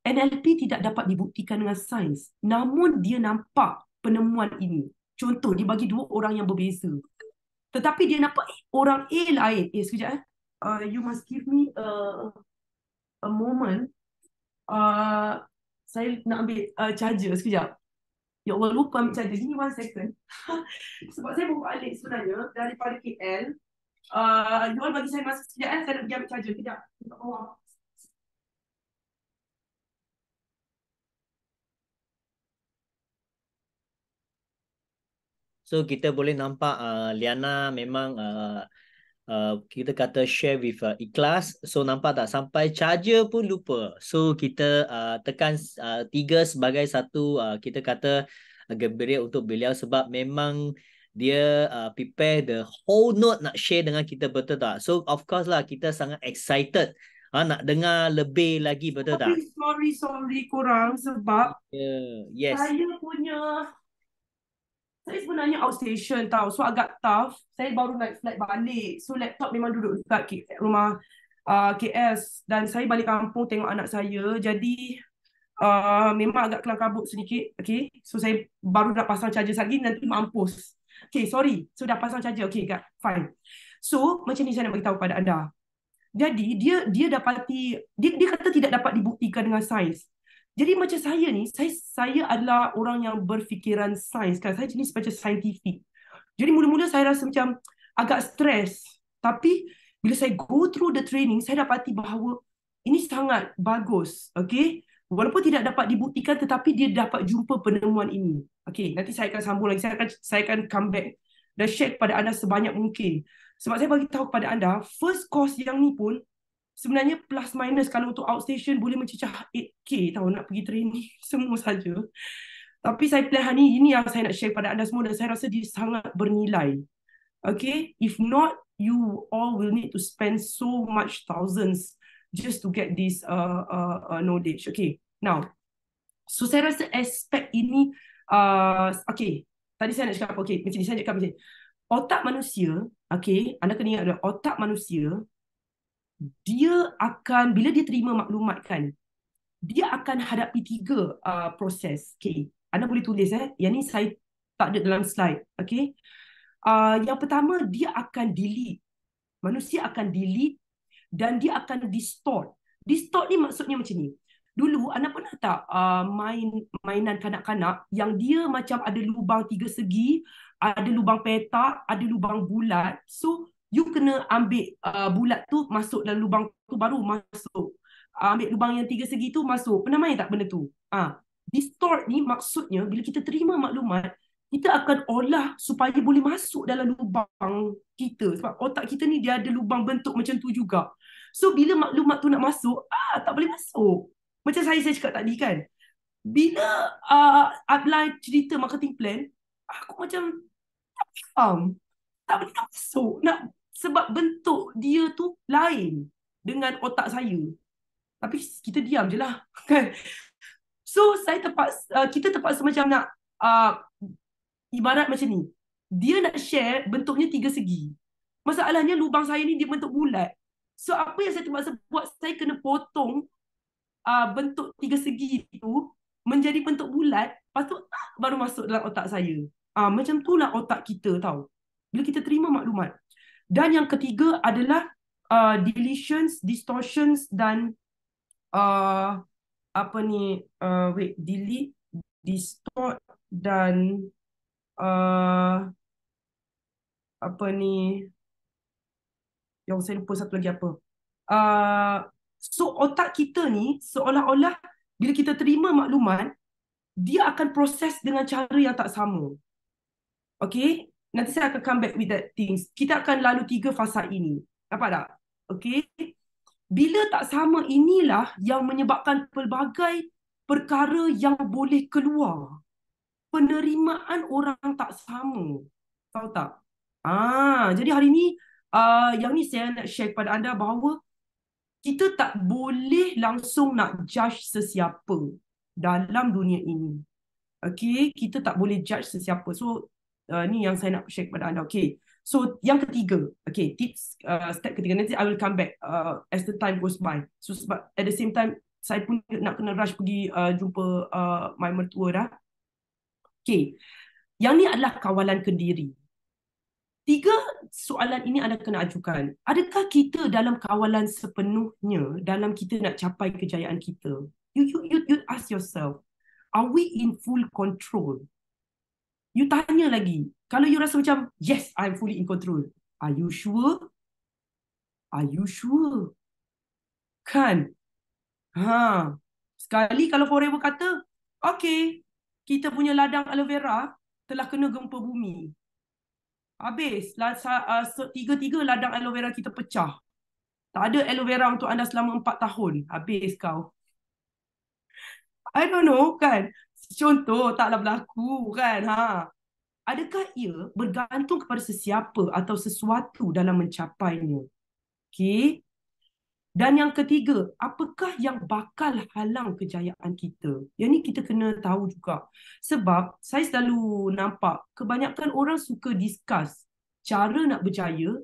NLP tidak dapat dibuktikan dengan sains. Namun dia nampak penemuan ini. Contoh, dia bagi dua orang yang berbeza. Tetapi dia nampak orang A lain. Sekejap you must give me a moment. Saya nak ambil charger sekejap. Ya Allah, lupa ambil charger. Give me 1 second. Sebab saya bawa balik sebenarnya daripada KL. You all bagi saya masa sekejap. Saya nak pergi ambil charger. Sekejap. So kita boleh nampak Liana memang kita kata share with ikhlas. So nampak tak sampai charger pun lupa. So kita tekan 3 sebagai satu kita kata gembira untuk beliau sebab memang dia prepare the whole note nak share dengan kita, betul tak? So of course lah kita sangat excited nak dengar lebih lagi, betul tak? Sorry korang sebab Yes. Saya sebenarnya outstation tau. So agak tough. Saya baru naik flight balik. So laptop memang duduk dekat rumah KS. Dan saya balik kampung tengok anak saya. Jadi memang agak kelam kabut sedikit. Okay. So saya baru nak pasang charger lagi. Nanti mampus. Okay, sorry. So dah pasang charger. Okay, fine. So macam ni saya nak beritahu kepada anda. Jadi dia dapati, dia kata tidak dapat dibuktikan dengan sains. Jadi macam saya ni, saya adalah orang yang berfikiran sains kan. Saya jenis macam saintifik. Jadi mula-mula saya rasa macam agak stres. Tapi bila saya go through the training, saya dapati bahawa ini sangat bagus. Okay. Walaupun tidak dapat dibuktikan, tetapi dia dapat jumpa penemuan ini. Okay, nanti saya akan sambung lagi. Saya akan come back dan share kepada anda sebanyak mungkin. Sebab saya bagi tahu kepada anda, first course yang ni pun sebenarnya plus minus kalau untuk outstation boleh mencecah 8K tahu nak pergi training semua saja. Tapi saya plan hari ini yang saya nak share pada anda semua dan saya rasa dia sangat bernilai. Okay, if not, you all will need to spend so much thousands just to get this knowledge. Okay, now, so saya rasa aspek ini, okay, tadi saya nak cakap apa? Okay, macam ni saya nak cakap macam ni. Otak manusia, okay, anda kena ingat otak manusia, dia akan, bila dia terima maklumat kan, dia akan hadapi 3 proses. Okay, anda boleh tulis yang ni saya tak ada dalam slide. Okay, yang pertama dia akan delete. Manusia akan delete dan dia akan distort. Distort ni maksudnya macam ni. Dulu anda pernah tak mainan kanak-kanak yang dia macam ada lubang 3 segi, ada lubang petak, ada lubang bulat. So you kena ambil bulat tu masuk dalam lubang tu baru masuk. Ambil lubang yang 3 segi tu masuk. Pernah main tak benda tu? Distort ni maksudnya bila kita terima maklumat, kita akan olah supaya boleh masuk dalam lubang kita. Sebab otak kita ni dia ada lubang bentuk macam tu juga. So bila maklumat tu nak masuk, tak boleh masuk. Macam saya cakap tadi kan. Bila apply cerita marketing plan, aku macam tak faham. Tak boleh nak masuk. Sebab bentuk dia tu lain dengan otak saya. Tapi kita diam je lah. Kan? So kita terpaksa macam nak ibarat macam ni. Dia nak share bentuknya 3 segi. Masalahnya lubang saya ni dia bentuk bulat. So apa yang saya terpaksa buat, saya kena potong bentuk 3 segi itu menjadi bentuk bulat. Lepas tu baru masuk dalam otak saya. Macam itulah otak kita tahu. Bila kita terima maklumat. Dan yang ketiga adalah deletions, distortions dan apa ni, delete, distort dan apa ni, yang saya lupa satu lagi apa. So otak kita ni seolah-olah bila kita terima maklumat, dia akan proses dengan cara yang tak sama. Okay, nanti saya akan come back with that things. Kita akan lalu 3 fasa ini. Nampak tak? Okay, bila tak sama inilah yang menyebabkan pelbagai perkara yang boleh keluar. Penerimaan orang tak sama. Tahu tak? Jadi hari ni yang ni saya nak share kepada anda bahawa kita tak boleh langsung nak judge sesiapa dalam dunia ini. Okay, kita tak boleh judge sesiapa. So ni yang saya nak share kepada anda. Okay, so yang ketiga, okay, tips step ketiga, nanti I will come back as the time goes by. So sebab at the same time saya pun nak kena rush pergi jumpa my mertua dah. Okay, yang ni adalah kawalan kendiri. 3 soalan ini anda kena ajukan. Adakah kita dalam kawalan sepenuhnya dalam kita nak capai kejayaan kita? You ask yourself, are we in full control? You tanya lagi. Kalau you rasa macam, yes, I'm fully in control. Are you sure? Are you sure? Kan? Sekali kalau forever kata, okay, kita punya ladang aloe vera telah kena gempa bumi. Habis, tiga-tiga ladang aloe vera kita pecah. Tak ada aloe vera untuk anda selama 4 tahun. Habis kau. I don't know, kan? Contoh, taklah berlaku, kan? Adakah ia bergantung kepada sesiapa atau sesuatu dalam mencapainya? Okay. Dan yang ketiga, apakah yang bakal halang kejayaan kita? Yang ni kita kena tahu juga. Sebab saya selalu nampak kebanyakan orang suka discuss cara nak berjaya.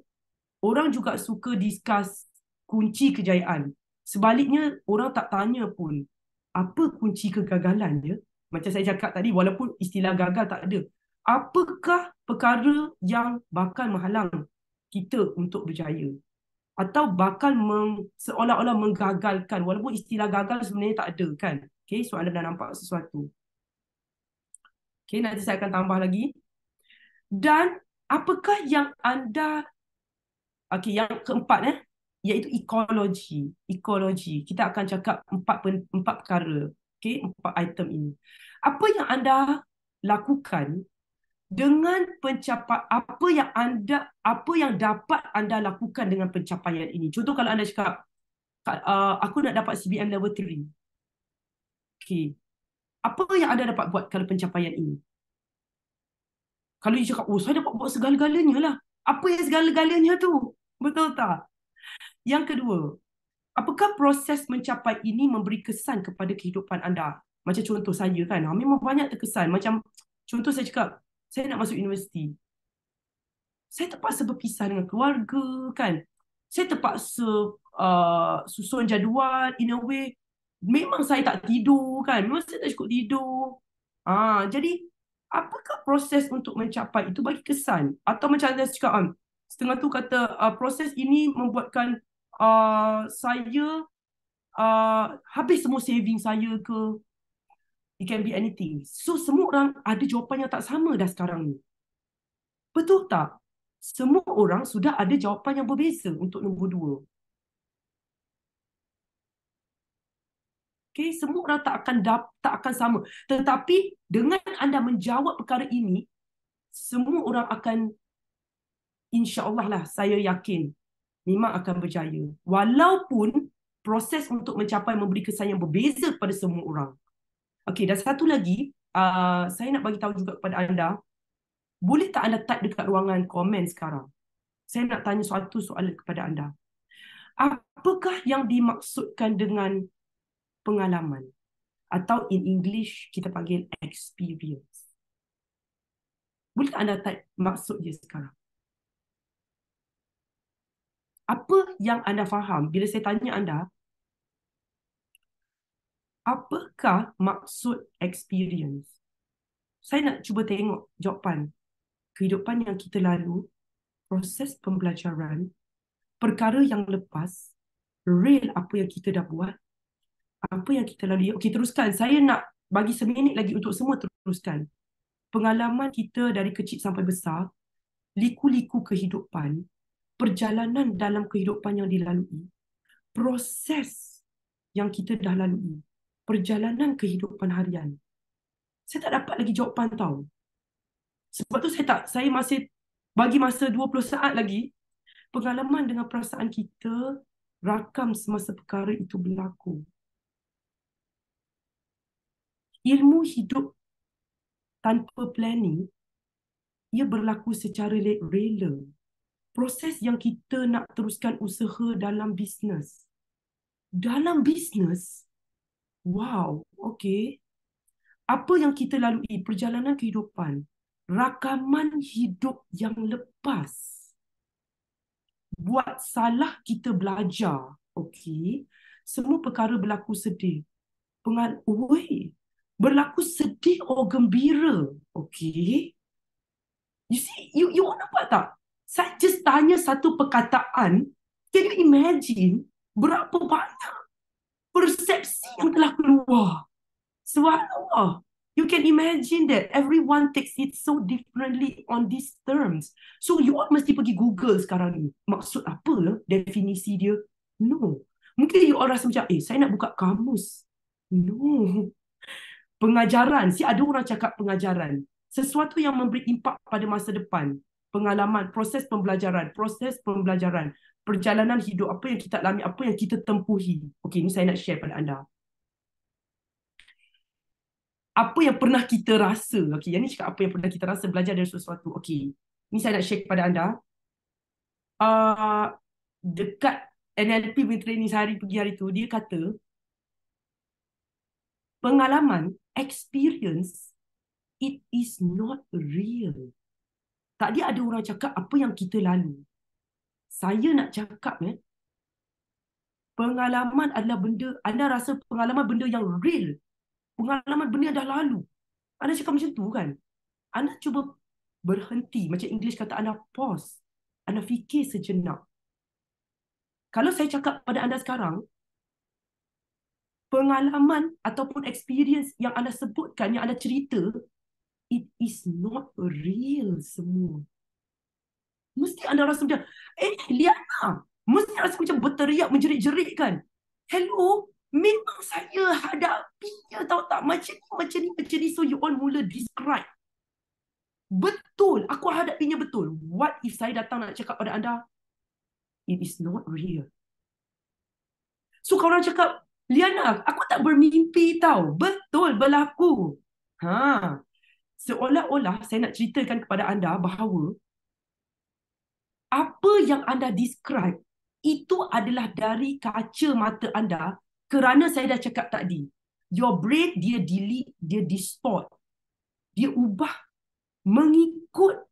Orang juga suka discuss kunci kejayaan. Sebaliknya, orang tak tanya pun apa kunci kegagalan dia. Macam saya cakap tadi, walaupun istilah gagal tak ada. Apakah perkara yang bakal menghalang kita untuk berjaya? Atau bakal seolah-olah menggagalkan, walaupun istilah gagal sebenarnya tak ada, kan? Okay, so anda dah nampak sesuatu. Okay, nanti saya akan tambah lagi. Dan apakah yang anda, okay, yang keempat iaitu ekologi. Ekologi. Kita akan cakap empat perkara. Okay, 4 item ini. Apa yang anda lakukan dengan apa yang dapat anda lakukan dengan pencapaian ini. Contoh kalau anda cakap, aku nak dapat CBM level 3. Okay. Apa yang anda dapat buat kalau pencapaian ini? Kalau you cakap, saya dapat buat segala-galanya lah. Apa yang segala-galanya tu? Betul tak? Yang kedua, apakah proses mencapai ini memberi kesan kepada kehidupan anda? Macam contoh saya kan, memang banyak terkesan. Macam contoh saya cakap, saya nak masuk universiti. Saya terpaksa berpisah dengan keluarga, kan? Saya terpaksa susun jadual in a way. Memang saya tak tidur, kan? Memang saya tak cukup tidur. Jadi, apakah proses untuk mencapai itu bagi kesan? Atau macam saya cakap, setengah tu kata, proses ini membuatkan saya habis semua saving saya ke. It can be anything. So, semua orang ada jawapan yang tak sama dah sekarang ni. Betul tak? Semua orang sudah ada jawapan yang berbeza untuk nombor 2. Okay, semua orang tak akan sama. Tetapi dengan anda menjawab perkara ini, semua orang akan, insya-Allah lah, saya yakin memang akan berjaya. Walaupun proses untuk mencapai memberi kesan yang berbeza kepada semua orang. Okay, dan satu lagi, saya nak bagi tahu juga kepada anda, boleh tak anda type dekat ruangan komen sekarang? Saya nak tanya suatu soalan kepada anda. Apakah yang dimaksudkan dengan pengalaman? Atau in English, kita panggil experience. Boleh tak anda type maksud dia sekarang? Apa yang anda faham bila saya tanya anda, apakah maksud experience? Saya nak cuba tengok jawapan. Kehidupan yang kita lalu, proses pembelajaran, perkara yang lepas, real apa yang kita dah buat, apa yang kita lalui. Okey, teruskan. Saya nak bagi seminit lagi untuk semua teruskan. Pengalaman kita dari kecil sampai besar, liku-liku kehidupan, perjalanan dalam kehidupan yang dilalui, proses yang kita dah lalui, perjalanan kehidupan harian. Saya tak dapat lagi jawapan tahu. Sebab tu saya masih bagi masa 20 saat lagi. Pengalaman dengan perasaan kita rakam semasa perkara itu berlaku. Ilmu hidup tanpa planning, ia berlaku secara rela. Proses yang kita nak teruskan usaha dalam bisnes. Dalam bisnes, wow, okey. Apa yang kita lalui, perjalanan kehidupan, rakaman hidup yang lepas. Buat salah kita belajar, okey. Semua perkara berlaku sedih. Berlaku sedih atau gembira, okey. You see, you nampak tak? Saya just tanya satu perkataan, can you imagine berapa banyak persepsi yang telah keluar? Subhanallah. You can imagine that everyone takes it so differently on these terms. So you all mesti pergi Google sekarang ni. Maksud apa lah definisi dia? No. Mungkin you all rasa macam, saya nak buka kamus. No. Pengajaran. Ada orang cakap pengajaran. Sesuatu yang memberi impak pada masa depan. Pengalaman, proses pembelajaran. Perjalanan hidup, apa yang kita alami, apa yang kita tempuhi. Okey, ni saya nak share pada anda. Apa yang pernah kita rasa. Okey, yang ni cakap apa yang pernah kita rasa belajar dari sesuatu. Okey, ni saya nak share kepada anda. Dekat NLP training sehari pergi hari tu, dia kata, pengalaman, experience, it is not real. Tadi ada orang cakap apa yang kita lalu. Saya nak cakap, pengalaman adalah benda, anda rasa pengalaman benda yang real. Pengalaman benda yang dah lalu. Anda cakap macam tu kan? Anda cuba berhenti. Macam English kata, anda pause. Anda fikir sejenak. Kalau saya cakap pada anda sekarang, pengalaman ataupun experience yang anda sebutkan, yang anda cerita, it is not real semua. Mesti anda rasa macam, Liana, mesti rasa macam berteriak, menjerit-jerit kan? Hello, memang saya hadapinya, tahu tak? Macam ni. So you all mula describe. Betul, aku hadapinya betul. What if saya datang nak cakap pada anda, it is not real. So kalau orang cakap, Liana, aku tak bermimpi tau. Betul, berlaku. Seolah-olah saya nak ceritakan kepada anda bahawa apa yang anda describe itu adalah dari kaca mata anda, kerana saya dah cakap tadi. Your brain, dia delete, dia distort. Dia ubah mengikut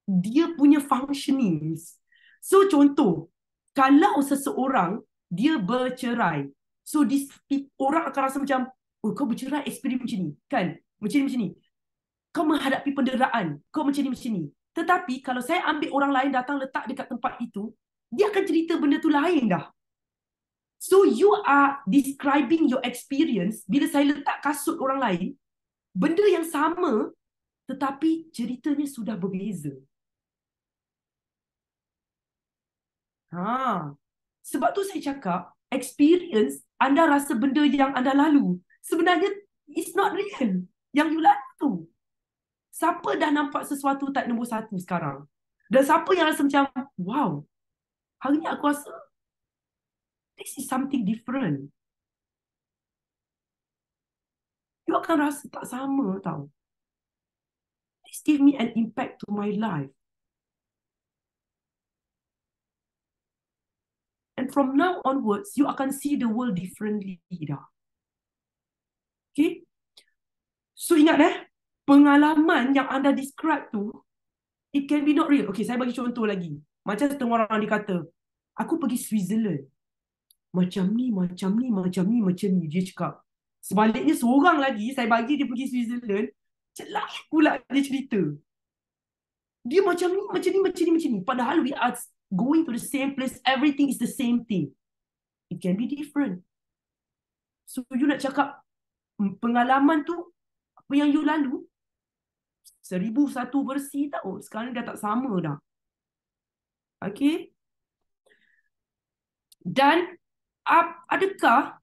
dia punya functionings. So contoh, kalau seseorang dia bercerai, so orang akan rasa macam, kau bercerai, experience macam ni, kan? Macam ni. Kau menghadapi penderaan, kau macam ni. Tetapi kalau saya ambil orang lain datang letak dekat tempat itu, dia akan cerita benda tu lain dah. So you are describing your experience. Bila saya letak kasut orang lain, benda yang sama, tetapi ceritanya sudah berbeza. Sebab tu saya cakap, experience, anda rasa benda yang anda lalu, sebenarnya it's not real. Yang you lalu tu. Siapa dah nampak sesuatu tak nombor 1 sekarang? Dan siapa yang rasa macam, wow, hari ni aku rasa this is something different. You akan rasa tak sama tau. This give me an impact to my life. And from now onwards, you akan see the world differently dah. Okay? So ingat pengalaman yang anda describe tu, it can be not real. Okay, saya bagi contoh lagi. Macam setengah orang dia kata, aku pergi Switzerland. Macam ni. Dia cakap. Sebaliknya seorang lagi, saya bagi dia pergi Switzerland. Lain pula dia cerita. Dia macam ni, macam ni, macam ni, macam ni. Padahal we are going to the same place. Everything is the same thing. It can be different. So you nak cakap pengalaman tu, apa yang you lalu, 1001 versi tau. Sekarang dah tak sama dah. Okay. Dan adakah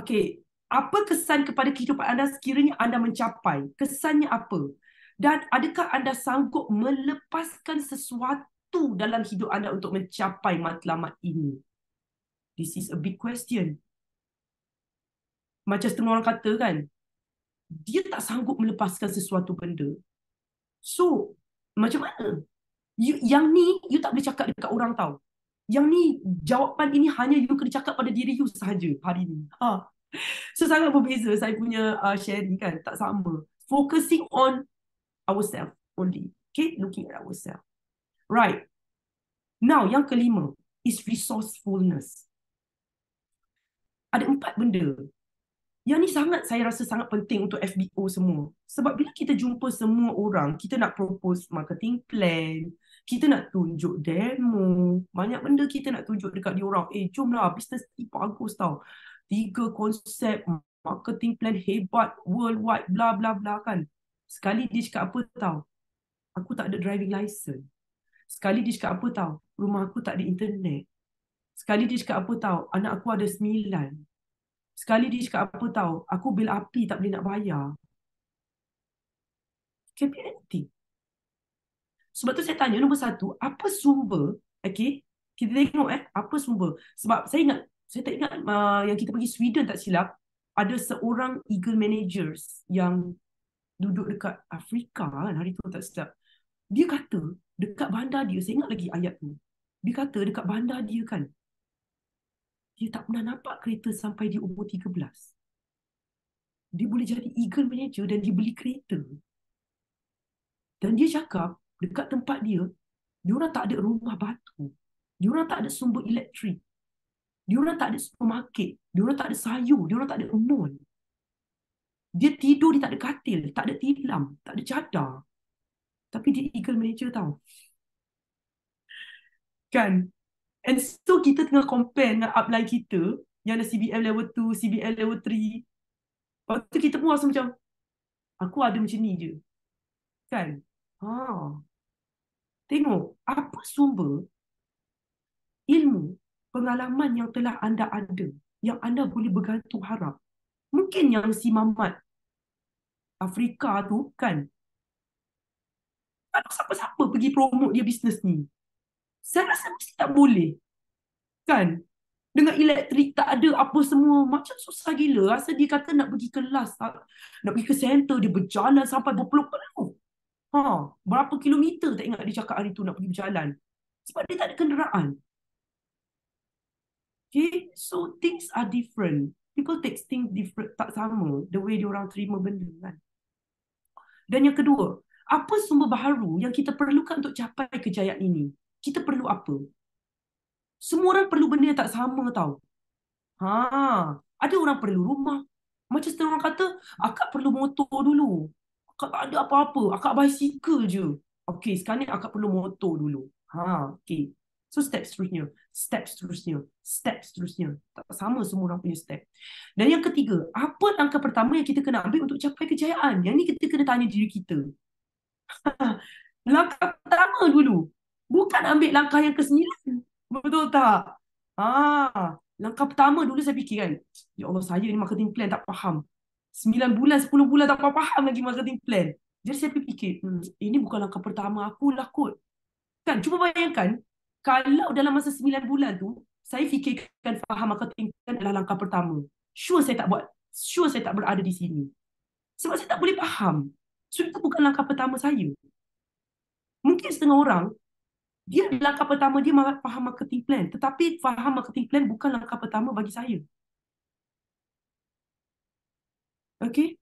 okay, apa kesan kepada kehidupan anda sekiranya anda mencapai? Kesannya apa? Dan adakah anda sanggup melepaskan sesuatu dalam hidup anda untuk mencapai matlamat ini? This is a big question. Macam setengah orang kata kan, dia tak sanggup melepaskan sesuatu benda. So, macam mana? Yang ni, you tak boleh cakap dekat orang tahu. Yang ni, jawapan ini hanya you kena cakap pada diri you sahaja hari ni. So, sangat berbeza saya punya sharing kan. Tak sama. Focusing on ourselves only. Okay, looking at ourselves. Right. Now, yang kelima is resourcefulness. Ada 4 benda. Yang ni saya rasa sangat penting untuk FBO semua. Sebab bila kita jumpa semua orang, kita nak propose marketing plan, kita nak tunjuk demo, banyak benda kita nak tunjuk dekat dia orang. Jomlah, bisnes ni bagus tau. 3 konsep marketing plan hebat, worldwide, bla bla bla kan. Sekali dia cakap apa tau? Aku tak ada driving license. Sekali dia cakap apa tau? Rumah aku tak ada internet. Sekali dia cakap apa tau? Anak aku ada 9. Sekali dia cakap apa tahu, aku bil api tak boleh nak bayar. Can be anything. Sebab tu saya tanya nombor 1, apa sumber? Okay, kita tengok apa sumber. Sebab saya tak ingat yang kita pergi Sweden tak silap, ada seorang eagle managers yang duduk dekat Afrika kan, hari tu tak silap. Dia kata dekat bandar dia, saya ingat lagi ayat tu. Dia kata dekat bandar dia kan, dia tak pernah nampak kereta sampai dia umur 13. Dia boleh jadi eagle manager dan dia beli kereta. Dan dia cakap, dekat tempat dia orang tak ada rumah batu. Dia orang tak ada sumber elektrik. Dia orang tak ada supermarket. Dia orang tak ada sayur. Dia orang tak ada mall. Dia tidur, dia tak ada katil, tak ada tilam, tak ada cadar. Tapi dia eagle manager tau. Kan? And so kita tengah compare dengan upline kita yang ada CBM level 2, CBM level 3. Lepas tu kita pun rasa macam, aku ada macam ni je. Kan? Tengok, apa sumber ilmu, pengalaman yang telah anda ada, yang anda boleh bergantung harap. Mungkin yang si Mamat Afrika tu kan, tak ada siapa-siapa pergi promote dia bisnes ni. Saya rasa mesti tak boleh. Kan? Dengan elektrik tak ada apa semua. Macam susah gila. Rasa dia kata nak pergi kelas, nak pergi ke center, dia berjalan sampai berpuluh-puluh. Berapa kilometer tak ingat dia cakap hari tu nak pergi berjalan. Sebab dia tak ada kenderaan. Okay? So things are different. People take things different, tak sama. The way diorang terima benda kan. Dan yang kedua, apa sumber baharu yang kita perlukan untuk capai kejayaan ini? Kita perlu apa? Semua orang perlu benda yang tak sama tau. Ada orang perlu rumah. Macam setengah orang kata, akak perlu motor dulu. Akak tak ada apa-apa. Akak bicycle je. Okay, sekarang ni akak perlu motor dulu. Okay. So step seterusnya. Step seterusnya. Step seterusnya. Tak sama semua orang punya step. Dan yang ketiga, apa langkah pertama yang kita kena ambil untuk capai kejayaan? Yang ni kita kena tanya diri kita. Langkah pertama dulu. Bukan ambil langkah yang ke-9. Betul tak? Langkah pertama dulu saya fikir kan, ya Allah, saya ni marketing plan tak faham. 9 bulan, 10 bulan tak faham lagi marketing plan. Jadi saya fikir, ini bukan langkah pertama aku lah kot. Kan, cuba bayangkan, kalau dalam masa 9 bulan tu, saya fikirkan faham marketing plan adalah langkah pertama. Sure saya tak berada di sini. Sebab saya tak boleh faham. So itu bukan langkah pertama saya. Mungkin setengah orang, dia langkah pertama dia faham marketing plan. Tetapi faham marketing plan bukan langkah pertama bagi saya. Okay?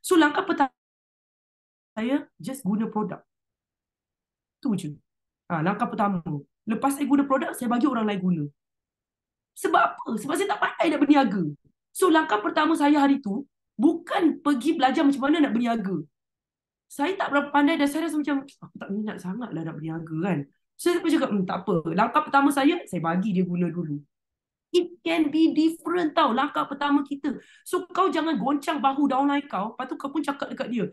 So langkah pertama saya just guna produk. Itu je. Langkah pertama. Lepas saya guna produk, saya bagi orang lain guna. Sebab apa? Sebab saya tak pandai nak berniaga. So langkah pertama saya hari tu, Bukan pergi belajar macam mana nak berniaga. Saya tak berapa pandai dan saya rasa macam aku tak minat sangat lah nak berniaga kan. Saya pun cakap, tak apa. Langkah pertama saya bagi dia guna dulu. It can be different tau langkah pertama kita. So kau jangan goncang bahu downline kau. Lepas tu kau pun cakap dekat dia.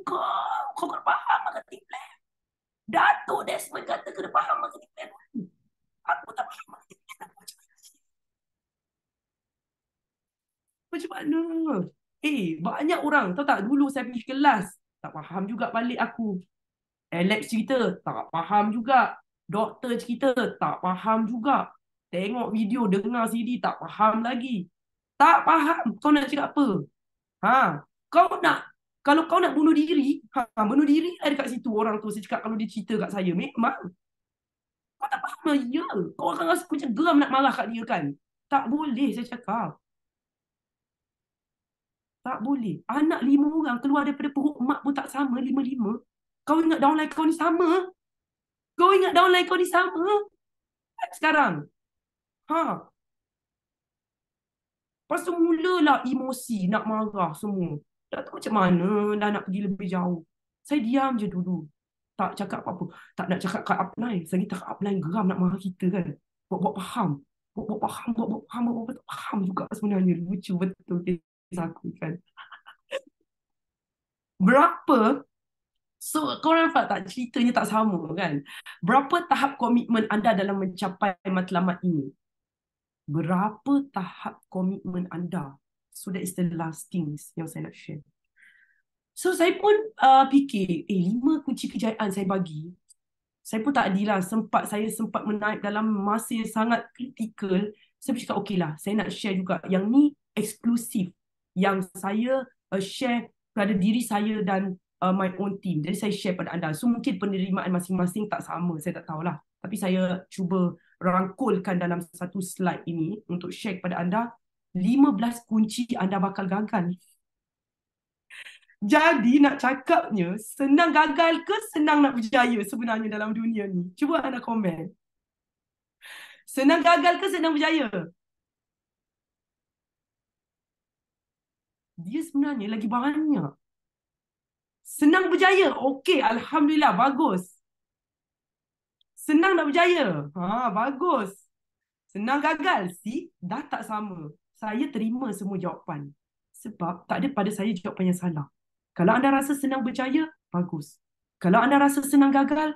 Kau kena faham marketing plan. Dato' Desmond kata kena faham marketing plan. Aku tak faham marketing plan. Macam mana? Banyak orang. Tahu tak dulu saya pergi kelas. Tak faham juga balik aku. Alex cerita. Tak faham juga. Doktor cerita. Tak faham juga. Tengok video, dengar CD. Tak faham lagi. Tak faham. Kau nak cakap apa? Kau nak, kalau kau nak bunuh diri, bunuh diri lah dekat situ orang tu. Saya cakap kalau dia cerita kat saya. Memang. Kau tak faham. Ya. Kau akan rasa macam geram nak marah kat dia kan. Tak boleh saya cakap. Tak boleh. Anak 5 orang keluar daripada perut mak pun tak sama, 5-5. Kau ingat downline kau ni sama? Kau ingat downline kau ni sama? Sekarang. Lepas tu mulalah emosi, nak marah semua. Tak tahu macam mana dah nak pergi lebih jauh. Saya diam je dulu. Tak cakap apa-apa. Tak nak cakap kat upline. Saya tak kat upline geram nak marah kita kan. Buat-buat faham. Buat-buat faham, buat-buat faham, buat-buat faham juga sebenarnya. Lucu betul kes aku kan. Berapa? So, korang nampak tak ceritanya tak sama kan? Berapa tahap komitmen anda dalam mencapai matlamat ini? Berapa tahap komitmen anda? So, that is the last things yang saya nak share. So, saya pun fikir, 5 kunci kejayaan saya bagi. Saya pun tak adilah. Saya sempat menaik dalam masa yang sangat kritikal. Saya cakap, okey lah, saya nak share juga. Yang ni eksklusif. Yang saya share pada diri saya dan my own team. Jadi saya share pada anda. So mungkin penerimaan masing-masing tak sama. Saya tak tahulah. Tapi saya cuba rangkulkan dalam satu slide ini untuk share kepada anda 15 kunci anda bakal gagal. Jadi nak cakapnya, senang gagal ke senang nak berjaya sebenarnya dalam dunia ni? Cuba anda komen. Senang gagal ke senang berjaya? Dia sebenarnya lagi banyak. Senang berjaya. Okey, alhamdulillah, bagus. Senang nak berjaya. Bagus. Senang gagal. Dah tak sama. Saya terima semua jawapan. Sebab tak ada pada saya jawapan yang salah. Kalau anda rasa senang berjaya, bagus. Kalau anda rasa senang gagal,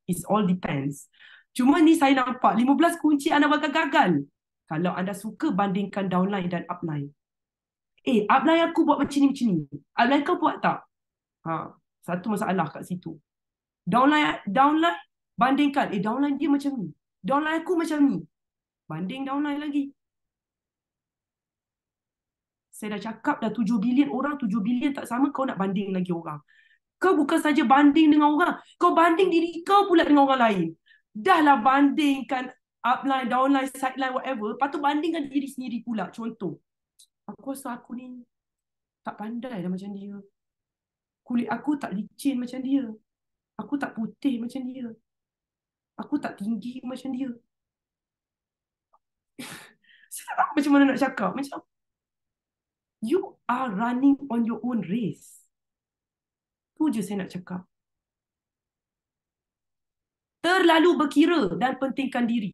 it all depends. Cuma ni saya nampak 15 kunci anda bakal gagal. Kalau anda suka bandingkan downline dan upline. Upline aku buat macam ni. Upline kau buat tak? Satu masalah kat situ. Downline bandingkan. Downline dia macam ni. Downline aku macam ni. Banding downline lagi. Saya dah cakap dah 7 bilion orang, 7 bilion tak sama, kau nak banding lagi orang. Kau bukan saja banding dengan orang, kau banding diri kau pula dengan orang lain. Dahlah bandingkan upline, downline, sideline, whatever. Lepas tu bandingkan diri sendiri pula. Contoh, aku rasa aku ni tak pandai dah macam dia. Kulit aku tak licin macam dia. Aku tak putih macam dia. Aku tak tinggi macam dia. Saya tak tahu macam mana nak cakap. Macam, you are running on your own race. Tu je saya nak cakap. Terlalu berkira dan pentingkan diri.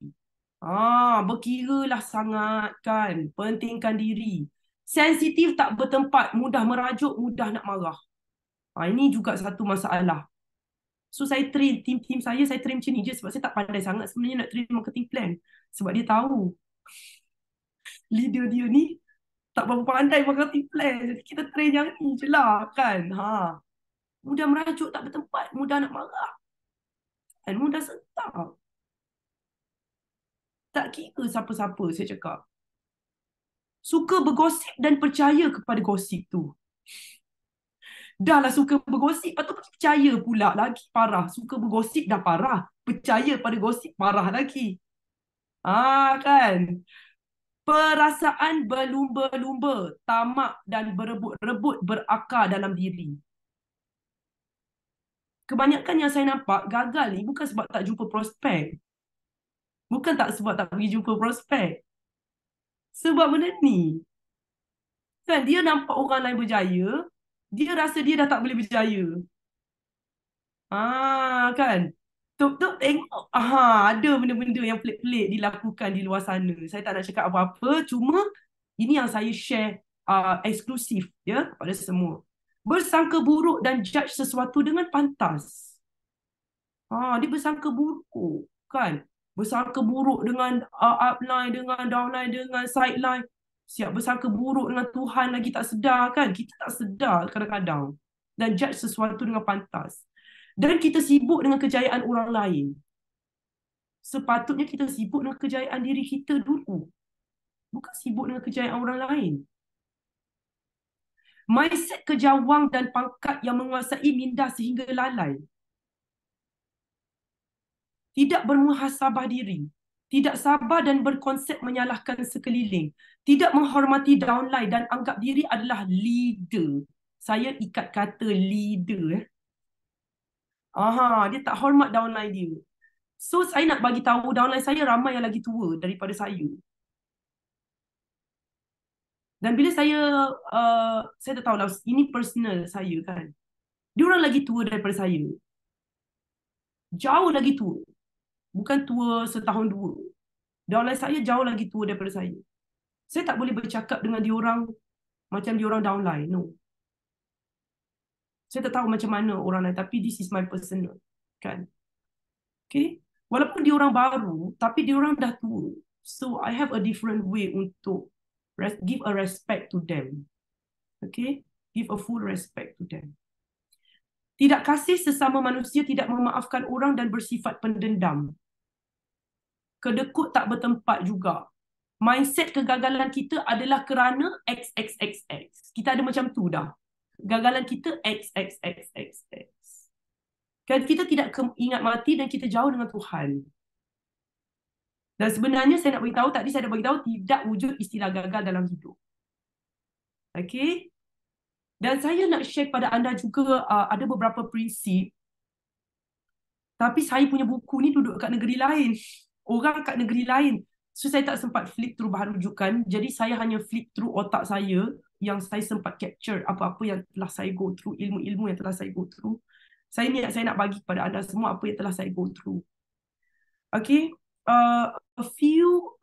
Berkiralah sangat kan. Pentingkan diri. Sensitif tak bertempat. Mudah merajuk, mudah nak marah. Ini juga satu masalah. So saya train tim saya train macam ni je. Sebab saya tak pandai sangat sebenarnya nak train marketing plan. Sebab dia tahu leader dia ni tak berapa pandai marketing plan. Jadi kita train yang ni je lah kan. Mudah merajuk tak bertempat. Mudah nak marah. Dan mudah sentak. Tak kira siapa-siapa saya cakap. Suka bergosip dan percaya kepada gosip tu. Dahlah suka bergosip, lepas tu percaya pula lagi parah. Suka bergosip dah parah. Percaya pada gosip parah lagi. Kan? Perasaan berlumba-lumba, tamak dan berebut-rebut berakar dalam diri. Kebanyakan yang saya nampak gagal ni bukan sebab tak jumpa prospek. Bukan sebab tak pergi jumpa prospek. Sebab benda ni. Kan dia nampak orang lain berjaya, dia rasa dia dah tak boleh berjaya. Kan. Tok tengok ada benda-benda yang pelik-pelik dilakukan di luar sana. Saya tak nak cakap apa-apa, cuma ini yang saya share eksklusif ya kepada semua. Bersangka buruk dan judge sesuatu dengan pantas. Dia bersangka buruk kan. Bersangka buruk dengan upline, dengan downline, dengan sideline. Siap bersangka buruk dengan Tuhan lagi tak sedar kan. Kita tak sedar kadang-kadang. Dan judge sesuatu dengan pantas. Dan kita sibuk dengan kejayaan orang lain. Sepatutnya kita sibuk dengan kejayaan diri kita dulu. Bukan sibuk dengan kejayaan orang lain. Mindset kejawang dan pangkat yang menguasai minda sehingga lalai. Tidak bermuhasabah diri. Tidak sabar dan berkonsep menyalahkan sekeliling. Tidak menghormati downline dan anggap diri adalah leader. Saya ikat kata leader. Dia tak hormat downline dia. So, saya nak bagi tahu downline saya ramai yang lagi tua daripada saya. Dan bila saya tak tahulah, ini personal saya kan. Dia orang lagi tua daripada saya. Jauh lagi tua. Bukan tua setahun dua. Downline saya jauh lagi tua daripada saya. Saya tak boleh bercakap dengan dia orang macam dia orang downline. No. Saya tak tahu macam mana orang lain. Tapi this is my personal. Kan. Okay. Walaupun dia orang baru, tapi dia orang dah tua. So, I have a different way untuk give a respect to them. Okay? Give a full respect to them. Tidak kasih sesama manusia, tidak memaafkan orang dan bersifat pendendam. Kedekut tak bertempat juga. Mindset kegagalan kita adalah kerana XXXX. Kita ada macam tu dah. Gagalan kita XXXXX. Kan kita tidak ingat mati dan kita jauh dengan Tuhan. Dan sebenarnya saya nak beritahu, tadi saya dah beritahu tidak wujud istilah gagal dalam hidup. Okay? Dan saya nak share kepada anda juga ada beberapa prinsip. Tapi saya punya buku ni duduk kat negeri lain. Orang kat negeri lain. So saya tak sempat flip through bahan rujukan. Jadi saya hanya flip through otak saya yang saya sempat capture apa-apa yang telah saya go through, ilmu-ilmu yang telah saya go through. Saya nak bagi kepada anda semua apa yang telah saya go through. Okay? A few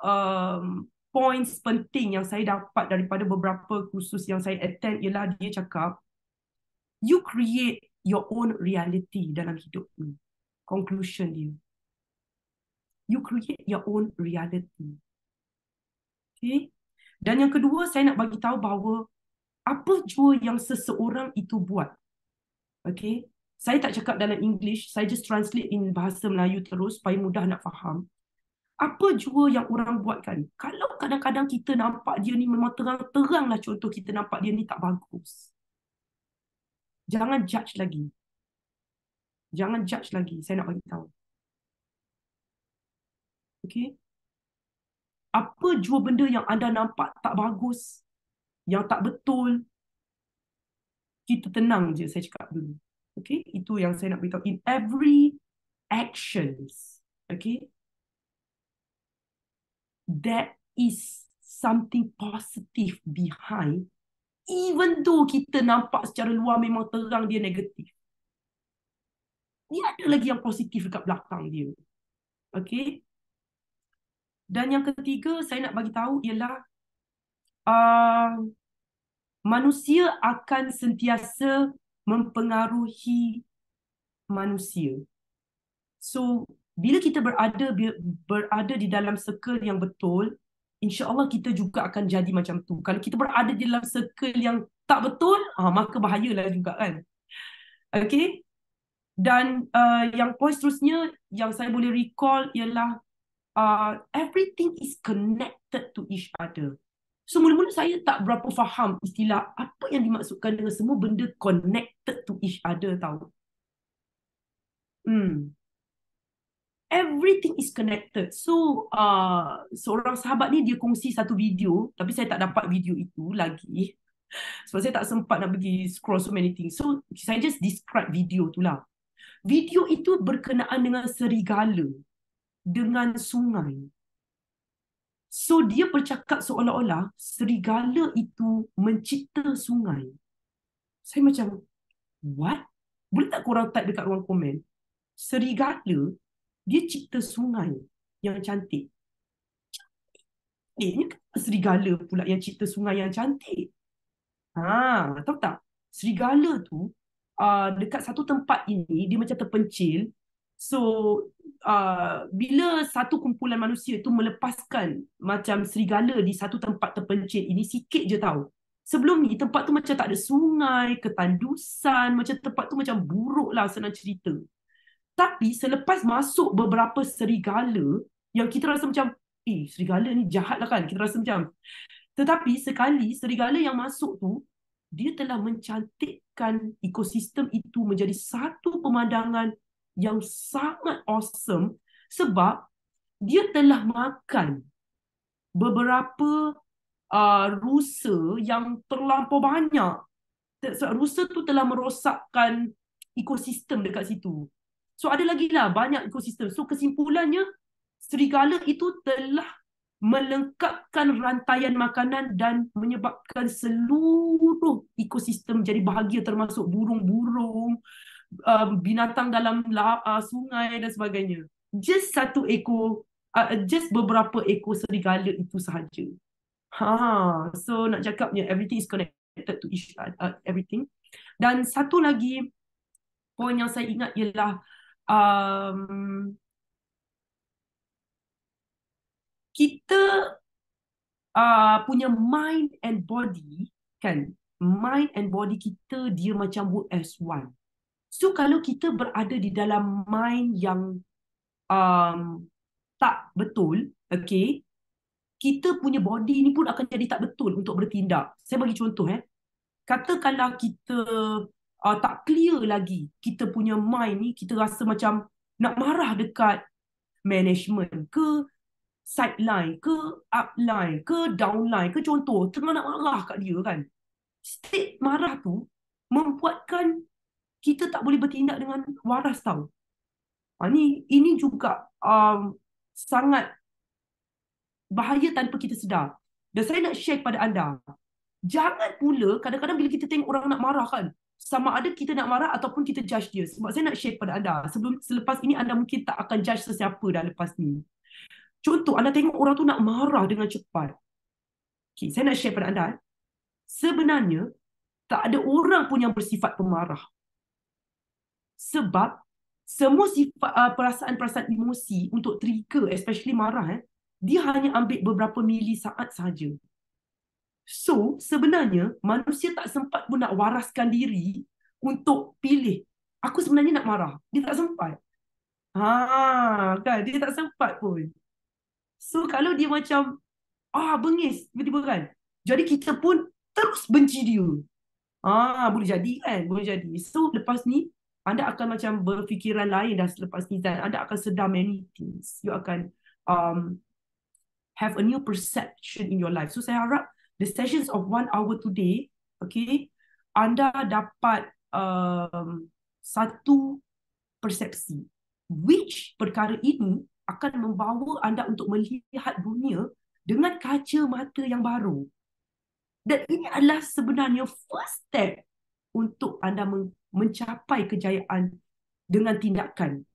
points penting yang saya dapat daripada beberapa kursus yang saya attend ialah dia cakap, you create your own reality dalam hidup ni. Conclusion dia. You create your own reality. Okay? Dan yang kedua, saya nak bagi tahu bahawa apa jua yang seseorang itu buat. Okay? Saya tak cakap dalam English, saya just translate in bahasa Melayu terus supaya mudah nak faham. Apa jua yang orang buat kan, kalau kadang-kadang kita nampak dia ni memang terang-terang lah, contoh kita nampak dia ni tak bagus. Jangan judge lagi. Jangan judge lagi, saya nak bagi tahu. Okay? Apa jua benda yang anda nampak tak bagus, yang tak betul, kita tenang je, saya cakap dulu. Okay? Itu yang saya nak beritahu. In every actions, okay, there is something positive behind, even though kita nampak secara luar memang terang dia negatif. Dia ada lagi yang positif dekat belakang dia. Okay? Dan yang ketiga saya nak bagi tahu ialah manusia akan sentiasa mempengaruhi manusia. So, bila kita berada di dalam circle yang betul, insya-Allah kita juga akan jadi macam tu. Kalau kita berada di dalam circle yang tak betul, maka bahayalah juga kan. Okay? Dan yang point seterusnya yang saya boleh recall ialah everything is connected to each other. So mula-mula saya tak berapa faham istilah apa yang dimaksudkan dengan semua benda connected to each other tahu. Everything is connected. So seorang sahabat ni dia kongsi satu video, tapi saya tak dapat video itu lagi sebab saya tak sempat nak pergi scroll so many things. So saya just describe video tu lah. Video itu berkenaan dengan serigala, dengan sungai. So dia bercakap seolah-olah serigala itu mencipta sungai. Saya macam, what? Boleh tak korang type dekat ruang komen? Serigala, dia cipta sungai yang cantik. Ini kan serigala pula yang cipta sungai yang cantik. Tahu tak? Serigala tu dekat satu tempat ini dia macam terpencil. So bila satu kumpulan manusia tu melepaskan macam serigala di satu tempat terpencil ini sikit je tahu. Sebelum ni tempat tu macam tak ada sungai, ketandusan, macam tempat tu macam buruk lah senang cerita. Tapi selepas masuk beberapa serigala yang kita rasa macam, serigala ni jahat lah kan. Kita rasa macam, tetapi sekali serigala yang masuk tu, dia telah mencantikkan ekosistem itu menjadi satu pemandangan yang sangat awesome sebab dia telah makan beberapa rusa yang terlampau banyak. Rusa tu telah merosakkan ekosistem dekat situ. So ada lagi lah banyak ekosistem. So kesimpulannya, serigala itu telah melengkapkan rantaian makanan dan menyebabkan seluruh ekosistem jadi bahagia termasuk burung-burung, binatang dalam sungai dan sebagainya. Just satu ekor, just beberapa ekor serigala itu sahaja. So nak cakapnya everything is connected to each everything. Dan satu lagi poin yang saya ingat ialah kita punya mind and body kan, mind and body kita dia macam work as one. So kalau kita berada di dalam mind yang tak betul, okay, kita punya body ni pun akan jadi tak betul untuk bertindak. Saya bagi contoh katakanlah kita tak clear lagi kita punya mind ni, kita rasa macam nak marah dekat management ke, sideline ke, upline ke, downline ke, contoh tengah nak marah kat dia kan. State marah tu membuatkan kita tak boleh bertindak dengan waras tau. Ini juga sangat bahaya tanpa kita sedar. Dan saya nak share kepada anda, jangan pula kadang-kadang bila kita tengok orang nak marah kan, sama ada kita nak marah ataupun kita judge dia. Sebab saya nak share kepada anda, selepas ini anda mungkin tak akan judge sesiapa dah lepas ni. Contoh, anda tengok orang tu nak marah dengan cepat. Okay, saya nak share pada anda. Sebenarnya, tak ada orang pun yang bersifat pemarah. Sebab, semua sifat perasaan-perasaan emosi untuk trigger, especially marah, dia hanya ambil beberapa milisaat sahaja. So, sebenarnya, manusia tak sempat pun nak waraskan diri untuk pilih. Aku sebenarnya nak marah. Dia tak sempat. Kan? Dia tak sempat pun. So kalau dia macam bengis tiba-tiba kan, jadi kita pun terus benci dia. Boleh jadi kan, boleh jadi. So lepas ni anda akan macam berfikiran lain dah selepas ni, dan anda akan sedar many things. You akan have a new perception in your life. So saya harap the sessions of 1 hour today, okay, anda dapat satu persepsi which perkara ini akan membawa anda untuk melihat dunia dengan kaca mata yang baru. Dan ini adalah sebenarnya first step untuk anda mencapai kejayaan dengan tindakan.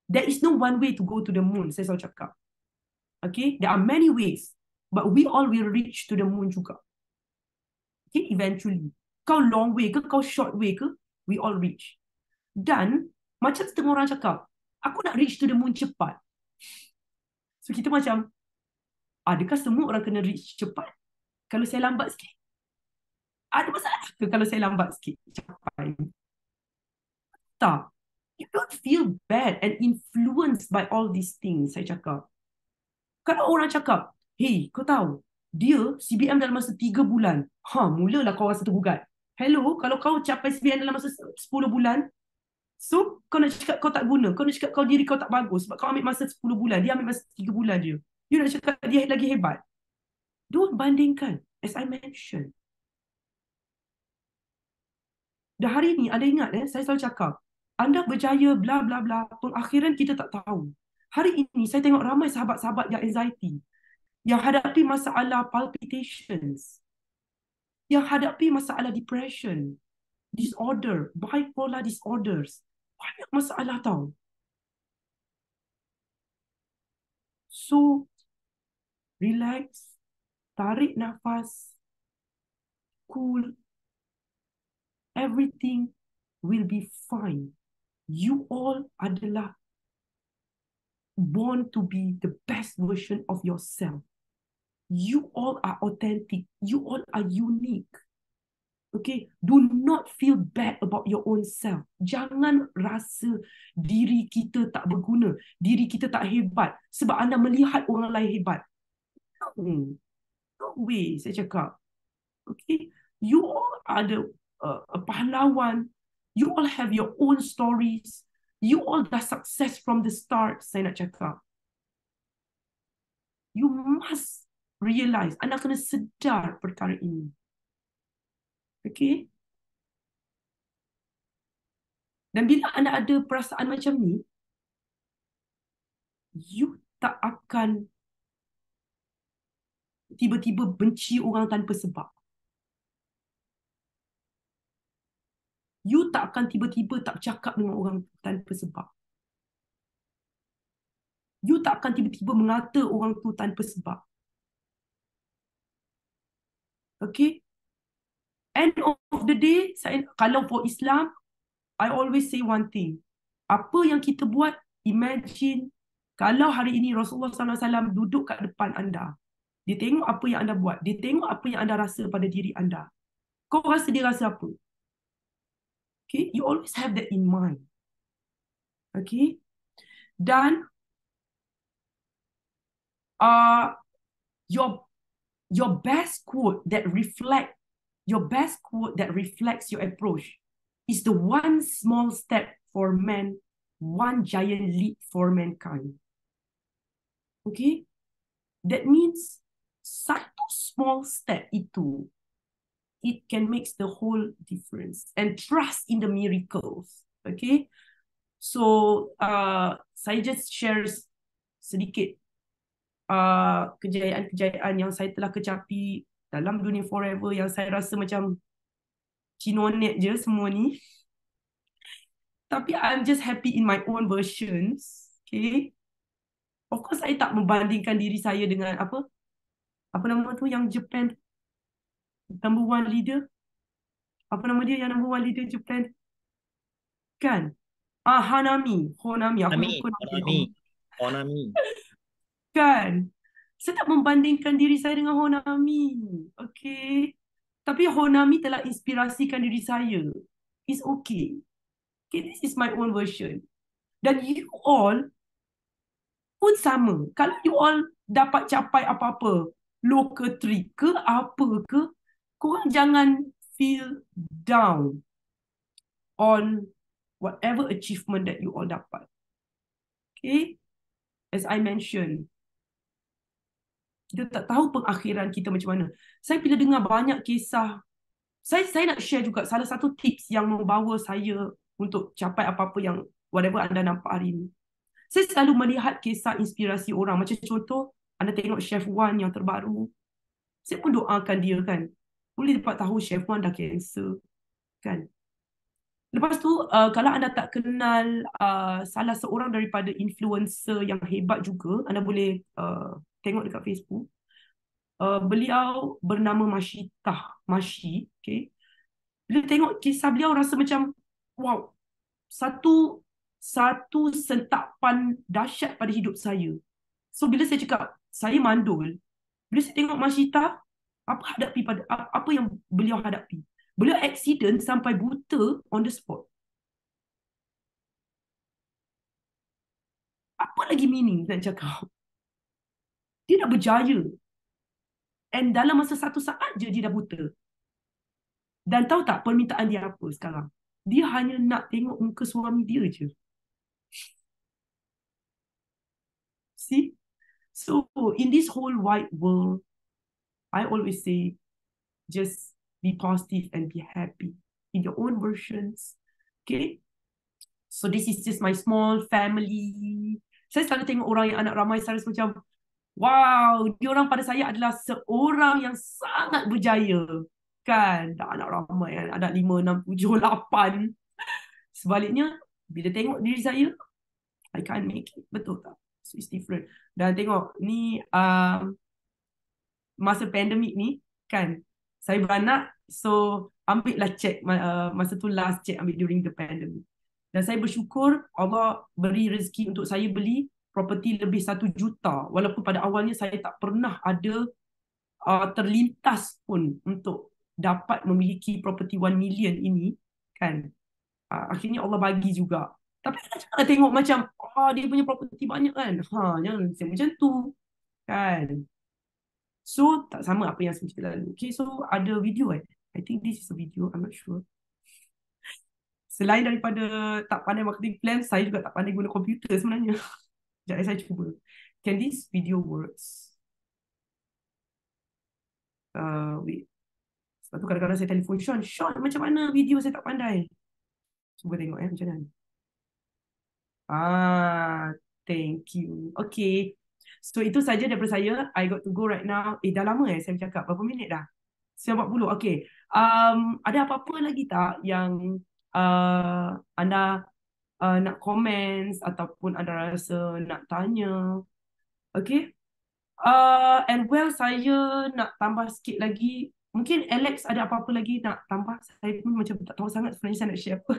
There is no one way to go to the moon, saya selalu cakap. Okay, there are many ways, but we all will reach to the moon juga. Okay, eventually. Kau long way ke, kau short way ke, we all reach. Dan macam setengah orang cakap, aku nak reach to the moon cepat. So kita macam, adakah semua orang kena reach cepat? Kalau saya lambat sikit, ada masalah ke kalau saya lambat sikit capai? Tak. You don't feel bad and influenced by all these things, saya cakap. Kalau orang cakap, hey, kau tahu, dia CBM dalam masa 3 bulan. Mulalah kau rasa tergugat. Hello, kalau kau capai CBM dalam masa 10 bulan, so kau nak cakap kau tak guna, kau nak cakap kau diri kau tak bagus sebab kau ambil masa 10 bulan, dia ambil masa 3 bulan je. You nak cakap dia lagi hebat. Don't bandingkan, as I mentioned. Dah hari ni, anda ingat saya selalu cakap, anda berjaya bla bla bla, pengakhiran kita tak tahu. Hari ini saya tengok ramai sahabat-sahabat yang anxiety. yang hadapi masalah palpitations, yang hadapi masalah depression, disorder, bipolar disorders. Banyak masalah tau. So, relax, tarik nafas, cool, everything will be fine. You all adalah born to be the best version of yourself. You all are authentic. You all are unique. Okay, do not feel bad about your own self. Jangan rasa diri kita tak berguna, diri kita tak hebat sebab anda melihat orang lain hebat. No, no way, saya cakap. Okay, you all are the pahlawan. You all have your own stories. You all dah sukses from the start, saya nak cakap. You must realize, anda kena sedar perkara ini. Okay? Dan bila anda ada perasaan macam ni, you tak akan tiba-tiba benci orang tanpa sebab. You tak akan tiba-tiba tak bercakap dengan orang tanpa sebab. You tak akan tiba-tiba mengata orang tu tanpa sebab. Okay? End of the day, kalau for Islam, I always say one thing. Apa yang kita buat, imagine kalau hari ini Rasulullah SAW duduk kat depan anda. Dia tengok apa yang anda buat. Dia tengok apa yang anda rasa pada diri anda. Kau rasa dia rasa apa? Okay, you always have that in mind. Okay? Dan your best quote that reflects your approach is the one small step for man, one giant leap for mankind. Okay? That means satu small step itu, it can make the whole difference. And trust in the miracles. Okay? So, saya just share sedikit kejayaan-kejayaan yang saya telah kecapi dalam dunia forever yang saya rasa macam cinonet je semua ni. Tapi I'm just happy in my own versions. Okay? Of course, saya tak membandingkan diri saya dengan apa nama tu yang Japan number one leader. Apa nama dia yang number one leader Japan? Kan? Honami. Aku lupa nama dia. Honami. Kan? Saya tak membandingkan diri saya dengan Honami. Okay? Tapi Honami telah inspirasikan diri saya. It's okay. Okay, this is my own version. Dan you all pun sama. Kalau you all dapat capai apa-apa, local trick ke apa ke, korang jangan feel down on whatever achievement that you all dapat. Okay? As I mentioned, kita tak tahu pengakhiran kita macam mana. Saya bila dengar banyak kisah, saya nak share juga salah satu tips yang membawa saya untuk capai apa-apa yang whatever anda nampak hari ini. Saya selalu melihat kisah inspirasi orang. Macam contoh, anda tengok Chef Wan yang terbaru. Saya pun doakan dia kan. Boleh dapat tahu Chef Wan dah cancer. Kan? Lepas tu, kalau anda tak kenal salah seorang daripada influencer yang hebat juga, anda boleh tengok dekat Facebook. Beliau bernama Mashi. Okay? Bila tengok kisah beliau, rasa macam, wow, satu sentapan dahsyat pada hidup saya. So, bila saya cakap, saya mandul, bila saya tengok Mashita, apa yang beliau hadapi? Beliau accident sampai buta on the spot. Apa lagi meaning nak cakap? Dia dah berjaya. And dalam masa satu saat je dia dah buta. Dan tahu tak permintaan dia apa sekarang? Dia hanya nak tengok muka suami dia je. See? So, in this whole wide world, I always say, just be positive and be happy in your own versions. Okay? So, this is just my small family. Saya selalu tengok orang yang anak ramai, saya rasa macam, Wow, diorang pada saya adalah seorang yang sangat berjaya. Kan, tak anak ramai kan, ada 5, 6, 7, 8. Sebaliknya, bila tengok diri saya, I can't make it. Betul tak? So it's different. Dan tengok, ni masa pandemik ni, kan, saya beranak, so ambil lah check, masa tu last check ambil during the pandemic. Dan saya bersyukur Allah beri rezeki untuk saya beli property lebih 1 juta. Walaupun pada awalnya saya tak pernah ada terlintas pun untuk dapat memiliki property 1 million ini, kan. Akhirnya Allah bagi juga. Tapi jangan tengok macam dia punya property banyak kan. Jangan macam tu, kan. So tak sama apa yang saya cerita lalu. Okay, so ada video I think this is a video, I'm not sure. Selain daripada tak pandai marketing plan, saya juga tak pandai guna komputer sebenarnya. Sekejap saya cuba. Can this video works? Wait. Sebab tu kadang-kadang saya telefon Sean. Sean, macam mana video saya tak pandai? Cuba tengok macam mana. Thank you. Okay. So itu saja daripada saya. I got to go right now. Dah lama saya bercakap. Berapa minit dah? 40. Okay. Ada apa-apa lagi tak yang anda nak comments ataupun anda rasa nak tanya? Okay. And well, saya nak tambah sikit lagi. Mungkin Alex ada apa-apa lagi nak tambah? Saya pun macam tak tahu sangat sebenarnya saya nak share apa.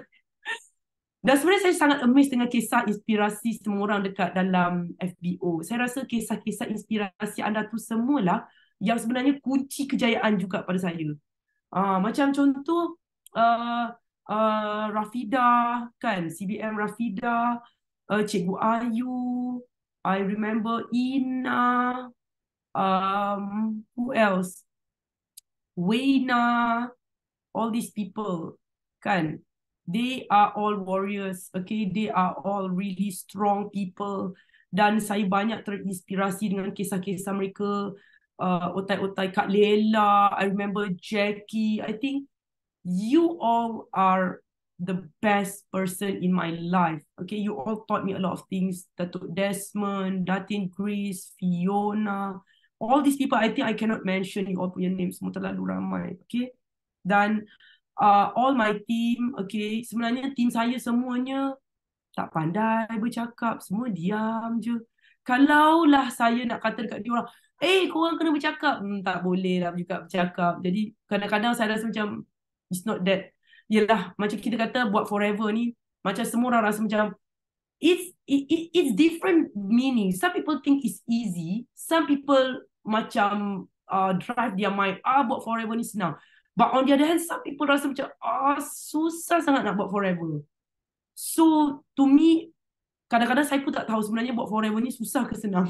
Dan sebenarnya saya sangat amazed dengan kisah inspirasi semua orang dekat dalam FBO. Saya rasa kisah-kisah inspirasi anda tu semualah yang sebenarnya kunci kejayaan juga pada saya. Macam contoh Rafida, kan, CBM Rafida, Cikgu Ayu, I remember Ina, who else? Wena, all these people, kan, they are all warriors, okay, they are all really strong people. Dan saya banyak terinspirasi dengan kisah-kisah mereka. Otai-otai Kak Lela, I remember Jackie. I think you all are the best person in my life. Okay, you all taught me a lot of things. Datuk Desmond, Datin Chris, Fiona, all these people, I think I cannot mention you all punya names, semua terlalu ramai. Okay, dan all my team, okay, sebenarnya team saya semuanya tak pandai bercakap, semua diam je. Kalaulah saya nak kata dekat dia orang, korang kena bercakap, tak boleh lah juga bercakap. Jadi kadang-kadang saya rasa macam it's not that. Yelah, macam kita kata buat forever ni, macam semua orang rasa macam it's different meaning. Some people think it's easy. Some people macam drive their mind, buat forever ni senang. But on the other hand, some people rasa macam susah sangat nak buat forever. So to me, kadang-kadang saya pun tak tahu sebenarnya buat forever ni susah ke senang.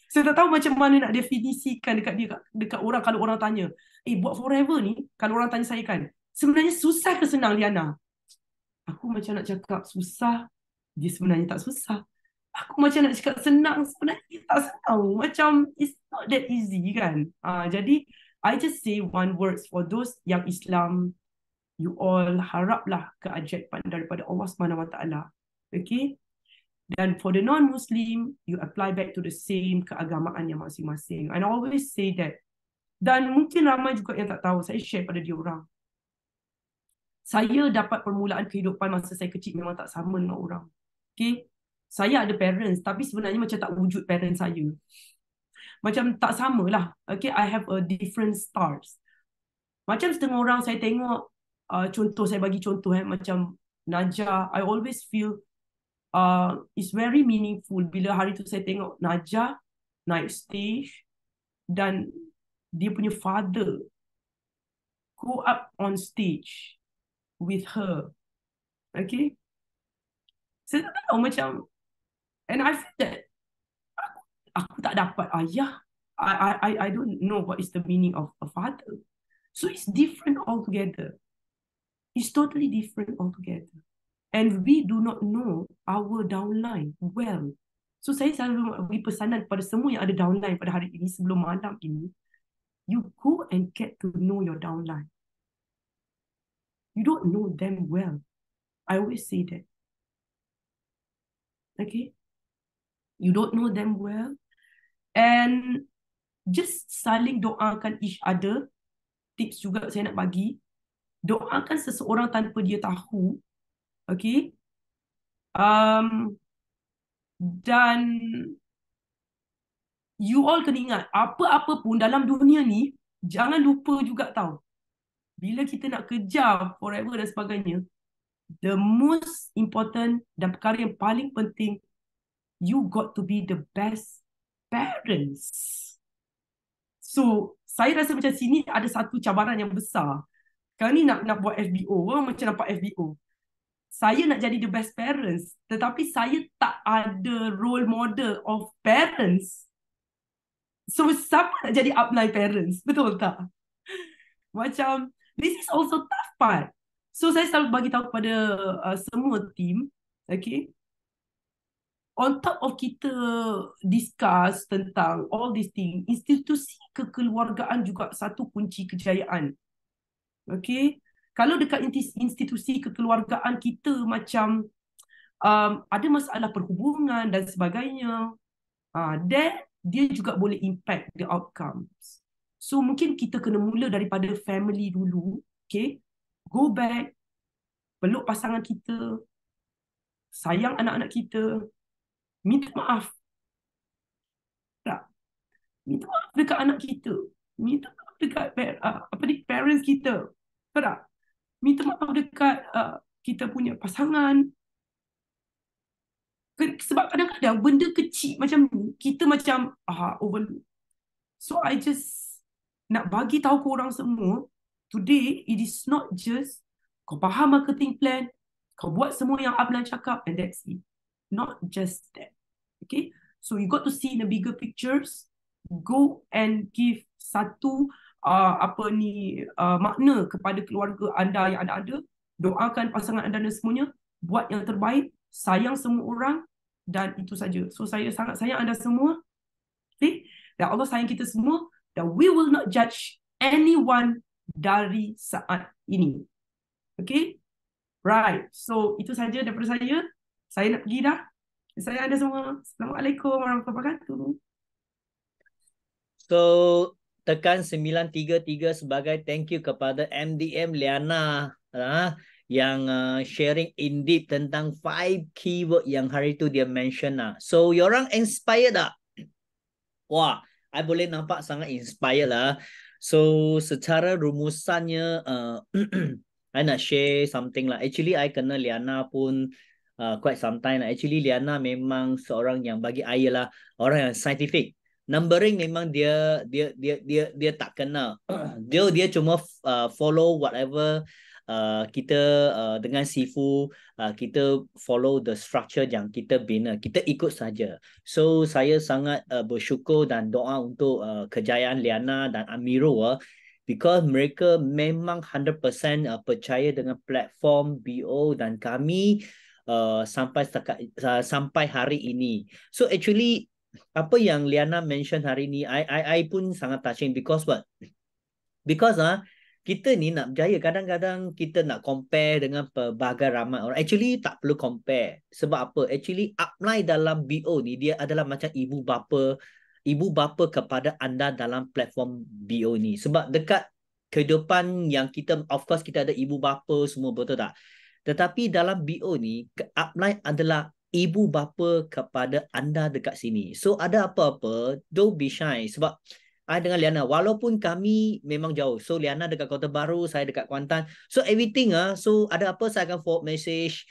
Saya tak tahu macam mana nak definisikan dekat orang kalau orang tanya, buat forever ni, kalau orang tanya saya kan, sebenarnya susah ke senang, Liana? Aku macam nak cakap susah, dia sebenarnya tak susah. Aku macam nak cakap senang, sebenarnya tak senang. Macam it's not that easy kan. Jadi I just say one words for those yang Islam, you all haraplah keajaiban daripada Allah SWT. Okay? Dan for the non-Muslim, you apply back to the same keagamaan yang masing-masing. And I always say that. Dan mungkin ramai juga yang tak tahu, saya share pada dia orang. Saya dapat permulaan kehidupan masa saya kecil memang tak sama dengan orang. Okay? Saya ada parents, tapi sebenarnya macam tak wujud parents saya. Macam tak samalah. Okay? I have a different stars. Macam setengah orang saya tengok, contoh, saya bagi contoh macam Najah, I always feel it's very meaningful bila hari tu saya tengok Najah naik stage dan dia punya father go up on stage with her. Okay, saya tak tahu macam, and I feel that aku tak dapat ayah. I don't know what is the meaning of a father. So it's different altogether. It's totally different altogether. And we do not know our downline well. So saya selalu beri pesanan kepada semua yang ada downline pada hari ini, sebelum malam ini, you go and get to know your downline. You don't know them well. I always say that. Okay? You don't know them well. And just saling doakan each other. Tips juga saya nak bagi. Doakan seseorang tanpa dia tahu. Okay. Dan you all kena ingat, apa-apa pun dalam dunia ni, jangan lupa juga tahu. Bila kita nak kejar forever dan sebagainya, the most important dan perkara yang paling penting, you got to be the best parents. So, saya rasa macam sini ada satu cabaran yang besar. Sekarang ni nak buat FBO, orang macam nampak FBO. Saya nak jadi the best parents, tetapi saya tak ada role model of parents. So, siapa nak jadi upline parents? Betul tak? Macam, this is also tough part. So, saya selalu bagi tahu kepada semua team, okay? On top of kita discuss tentang all these things, institusi kekeluargaan juga satu kunci kejayaan. Okay? Kalau dekat institusi kekeluargaan kita macam ada masalah perhubungan dan sebagainya, then dia juga boleh impact the outcomes. So mungkin kita kena mula daripada family dulu, okay? Go back, peluk pasangan kita, sayang anak-anak kita, minta maaf. Tak? Minta maaf dekat anak kita, minta maaf dekat parents kita. Tak? Minta maaf dekat kita punya pasangan. Sebab kadang-kadang benda kecil macam ni, kita macam overlook. So I just nak bagi tahu ke orang semua, today it is not just kau faham marketing plan, kau buat semua yang upline cakap and that's it. Not just that. Okay? So you got to see the bigger pictures. Go and give satu makna kepada keluarga anda yang ada. Doakan pasangan anda dan semuanya. Buat yang terbaik. Sayang semua orang. Dan itu saja. So saya sangat sayang anda semua. Okay? Dan Allah sayang kita semua. Dan we will not judge anyone dari saat ini. Okay? Right. So itu saja daripada saya. Saya nak pergi dah. Saya anda semua. Assalamualaikum warahmatullahi wabarakatuh. So, tekan 933 sebagai thank you kepada MDM Liana yang sharing in deep tentang 5 keyword yang hari tu dia mention lah. So, yorang inspired tak? Wah, I boleh nampak sangat inspired lah. So, secara rumusannya, I nak share something lah. Actually, I kenal Liana pun quite some time lah. Actually, Liana memang seorang yang bagi I lah, orang yang scientific. Numbering memang dia tak kenal. dia cuma follow whatever kita dengan Sifu kita follow the structure yang kita bina. Kita ikut saja. So saya sangat bersyukur dan doa untuk kejayaan Liana dan Amiro because mereka memang 100% percaya dengan platform BO dan kami sampai hari ini. So actually apa yang Liana mention hari ni, I pun sangat touching because what? Because kita ni nak berjaya, kadang-kadang kita nak compare dengan pelbagai ramai orang. Actually tak perlu compare. Sebab apa? Actually upline dalam BO ni dia adalah macam ibu bapa kepada anda dalam platform BO ni. Sebab dekat kehidupan yang kita, of course kita ada ibu bapa semua, betul tak? Tetapi dalam BO ni upline adalah ibu bapa kepada anda dekat sini. So ada apa-apa, don't be shy. Sebab I dengan Liana, walaupun kami memang jauh. So Liana dekat Kota Baru, saya dekat Kuantan. So everything so ada apa saya akan forward message,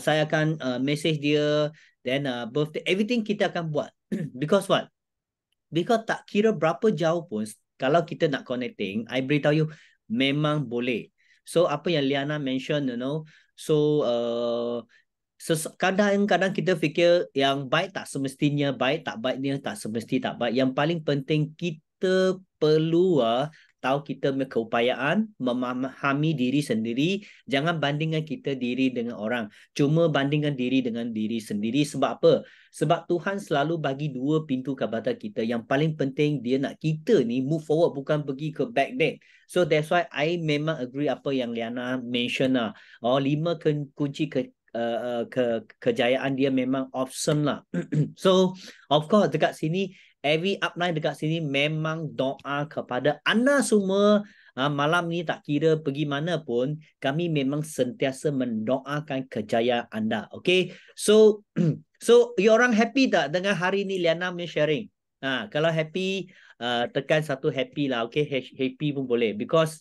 saya akan message dia, then birthday, everything kita akan buat. Because what? Because tak kira berapa jauh pun, kalau kita nak connecting, I beritahu you, memang boleh. So apa yang Liana mention, so kadang-kadang kita fikir yang baik tak semestinya baik, tak baiknya tak semesti tak baik. Yang paling penting kita perlu tahu kita punya keupayaan, memahami diri sendiri. Jangan bandingkan kita diri dengan orang. Cuma bandingkan diri dengan diri sendiri. Sebab apa? Sebab Tuhan selalu bagi 2 pintu kepada kita. Yang paling penting dia nak kita ni move forward, bukan pergi ke back. So that's why I memang agree apa yang Liana mention lah. 5 kunci kejayaan dia memang awesome lah. So of course dekat sini every upline dekat sini memang doa kepada anda semua. Malam ni tak kira pergi mana pun, kami memang sentiasa mendoakan kejayaan anda. Okay, so so you orang happy tak dengan hari ni Liana punya sharing? Kalau happy, tekan satu happy lah. Okay, happy pun boleh, because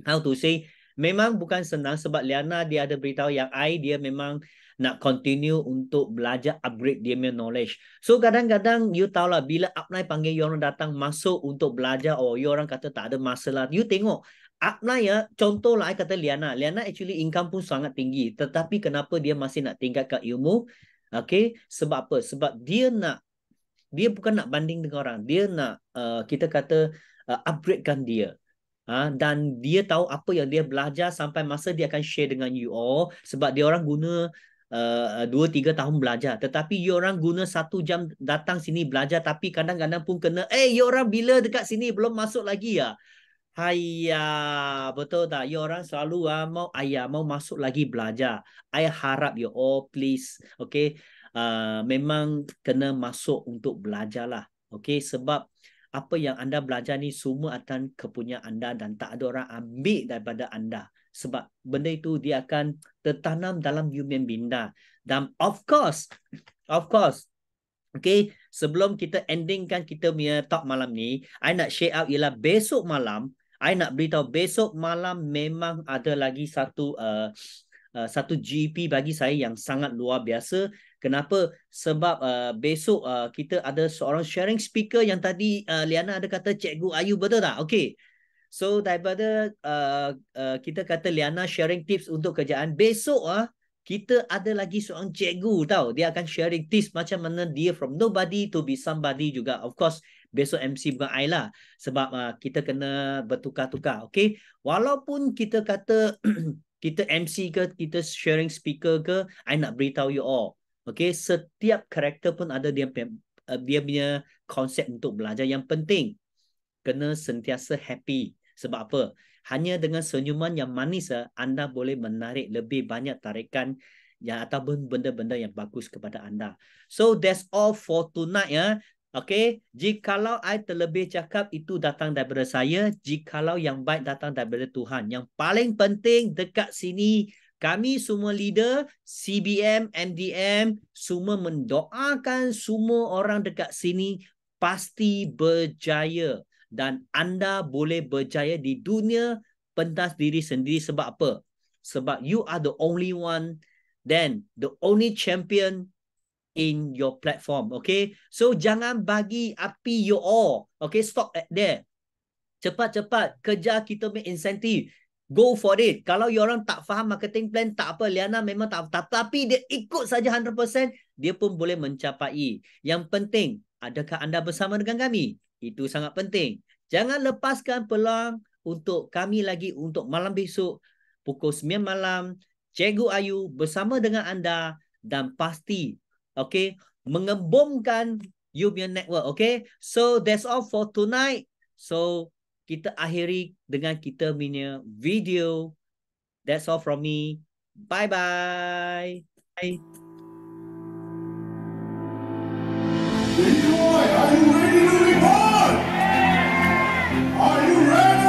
how to say, memang bukan senang sebab Liana dia ada beritahu yang dia memang nak continue untuk belajar upgrade dia punya knowledge. So kadang-kadang you tahulah bila upline panggil you orang datang masuk untuk belajar, you orang kata tak ada masalah. You tengok upline ya, contohlah I kata Liana actually income pun sangat tinggi, tetapi kenapa dia masih nak tingkatkan ilmu? Okay, sebab apa? Sebab dia bukan nak banding dengan orang, dia nak kita kata upgradekan dia. Dan dia tahu apa yang dia belajar sampai masa dia akan share dengan you all, sebab dia orang guna 2-3 tahun belajar, tetapi you orang guna 1 jam datang sini belajar, tapi kadang-kadang pun kena you orang bila dekat sini belum masuk lagi ya. Hayya, betul tak? You orang selalu mau masuk lagi belajar. I harap you all please, okay, memang kena masuk untuk belajar lah. Okay, sebab apa yang anda belajar ni semua akan kepunyaan anda dan tak ada orang ambil daripada anda. Sebab benda itu dia akan tertanam dalam human minda. Dan of course, okay, sebelum kita endingkan kita punya talk malam ni, I nak share out ialah besok malam, I nak beritahu besok malam memang ada lagi satu GP bagi saya yang sangat luar biasa. Kenapa? Sebab besok kita ada seorang sharing speaker yang tadi Liana ada kata Cikgu Ayu, betul tak? Okay. So daripada kita kata Liana sharing tips untuk kerjaan, besok kita ada lagi seorang cikgu tahu. Dia akan sharing tips macam mana dia from nobody to be somebody juga. Of course, besok MC bukan I lah. Sebab kita kena bertukar-tukar. Okay. Walaupun kita kata kita MC ke, kita sharing speaker ke, I nak beritahu you all. Okay. Setiap karakter pun ada dia punya konsep untuk belajar. Yang penting, kena sentiasa happy. Sebab apa? Hanya dengan senyuman yang manis anda boleh menarik lebih banyak tarikan yang ataupun benda-benda yang bagus kepada anda. So that's all for tonight ya. Okay, jikalau I terlebih cakap itu datang daripada saya, jikalau yang baik datang daripada Tuhan. Yang paling penting dekat sini, kami semua leader, CBM, MDM, semua mendoakan semua orang dekat sini pasti berjaya. Dan anda boleh berjaya di dunia pentas diri sendiri. Sebab apa? Sebab you are the only one, then the only champion in your platform. Okay, so jangan bagi api you all. Okay, stop at there. Cepat-cepat kejar kita punya insentif. Go for it. Kalau you orang tak faham marketing plan, tak apa, Liana memang tak, tapi dia ikut saja 100%, dia pun boleh mencapai. Yang penting, adakah anda bersama dengan kami? Itu sangat penting. Jangan lepaskan peluang untuk kami lagi untuk malam besok pukul 9 malam. Cikgu Ayu bersama dengan anda dan pasti, okay, mengebomkan you punya network. Okay, so that's all for tonight. So kita akhiri dengan kita punya video. That's all from me. Bye-bye. Bye. Leroy, are you ready to report? Are you ready?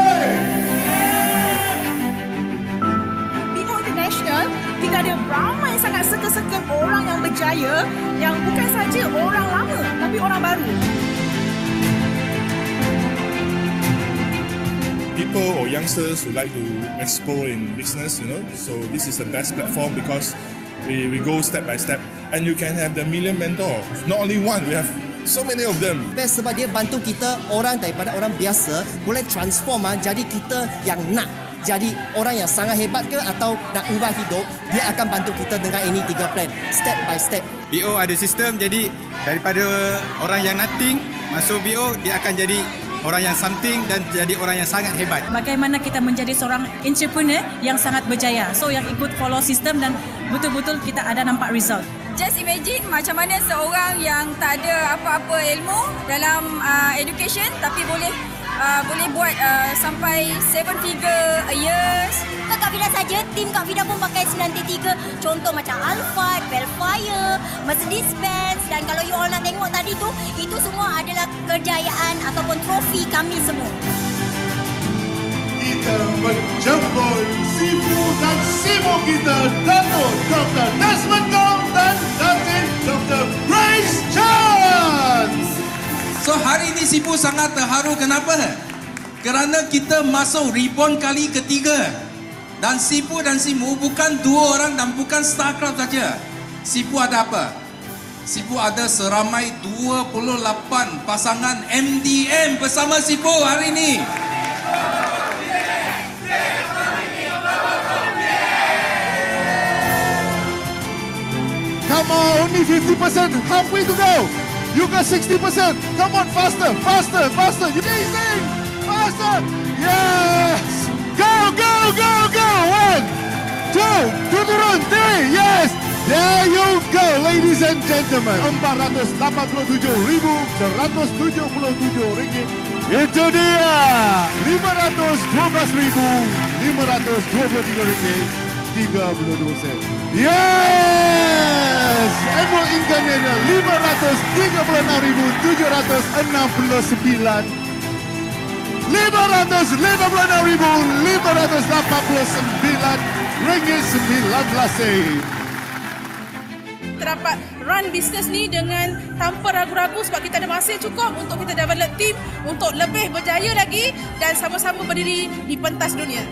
BO International, kita ada ramai sangat circle-circle orang yang berjaya, yang bukan saja orang lama, tapi orang baru. People or youngsters who like to explore in business, so this is the best platform because we go step by step and you can have the million mentor. Not only one, we have so many of them. Best sebab dia bantu kita orang daripada orang biasa boleh transform jadi kita yang nak jadi orang yang sangat hebat ke atau nak ubah hidup, dia akan bantu kita dengan ini 3 plan step by step. BO ada sistem, jadi daripada orang yang nothing masuk BO, dia akan jadi orang yang something dan jadi orang yang sangat hebat. Bagaimana kita menjadi seorang entrepreneur yang sangat berjaya. So yang ikut follow sistem dan betul-betul kita ada nampak result. Just imagine macam mana seorang yang tak ada apa-apa ilmu dalam education tapi boleh boleh buat sampai 7 figure a year. Bukan Kak Fida saja, tim Kak Fida pun pakai 933. Contoh macam Alphard, Velfire, Mercedes-Benz. Dan kalau you all nak tengok tadi tu, itu semua adalah kejayaan ataupun trofi kami semua. Kita menjemput Sifu dan Simo kita, Dato' Dr. Desmond Gong dan Datin Dr. Grace Chance. So hari ini Sifu sangat terharu. Kenapa? Kerana kita masuk reborn kali ketiga. Dan Sifu dan Simu bukan 2 orang dan bukan StarCraft saja. Sifu ada apa? Sifu ada seramai 28 pasangan MDM bersama Sifu hari ini. Come on, only 50%, halfway to go. You got 60%. Come on, faster, faster, faster. You amazing, faster. Yes. Go, go, go, go. 1, 2, turun, 3. Yes. There you go, ladies and gentlemen. RM487,177. Itu dia. RM512,523. 32 sen. Yes! Emerald Incarnate 536,769. 556,589 ringgit 19 sen. Kita dapat run bisnes ni dengan tanpa ragu-ragu sebab kita ada masa yang cukup untuk kita develop team untuk lebih berjaya lagi dan sama-sama berdiri di pentas dunia.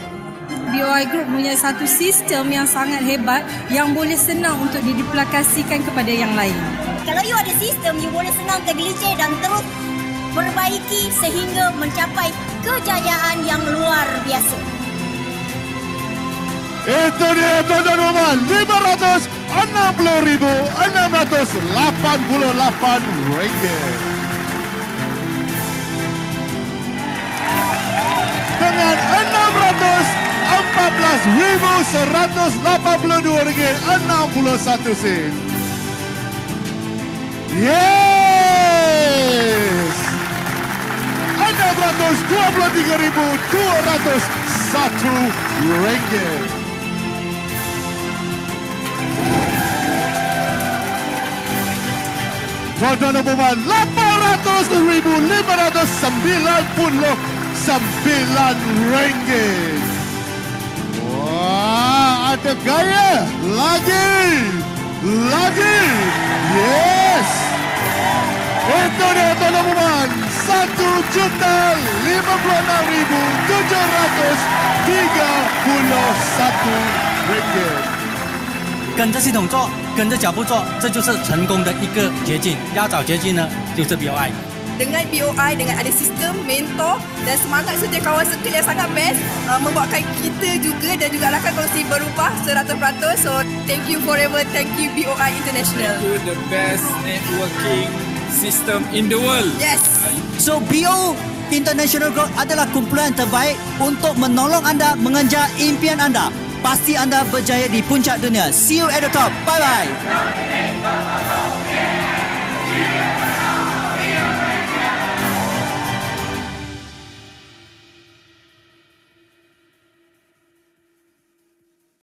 BOI Group punya satu sistem yang sangat hebat yang boleh senang untuk diduplikasikan kepada yang lain. Kalau you ada sistem, you boleh senang tergelincir dan terus perbaiki sehingga mencapai kejayaan yang luar biasa. Itu dia tuan-tuan dan puan, RM560,688. Dengan RM14,182.61. Yes! RM623,201. Tuan-tuan dan puan, RM800,599. Wah, ada gaya. Lagi. Yes. Itu dia tuan-tuan dan puan, RM1,751,731。跟着系统做，跟着脚步做，这就是成功的一个捷径。要找捷径呢，就是 BOI。Dengan BOI, dengan ada sistem, mentor dan semangat setiakawan circle yang sangat best, membuatkan kita juga dan juga rakan kongsi berubah 100%. So, thank you forever. Thank you BOI International. Itu the best networking system in the world. Yes. So BOI International Group adalah kumpulan terbaik untuk menolong anda mengejar impian anda. Pasti anda berjaya di puncak dunia. See you at the top. Bye bye.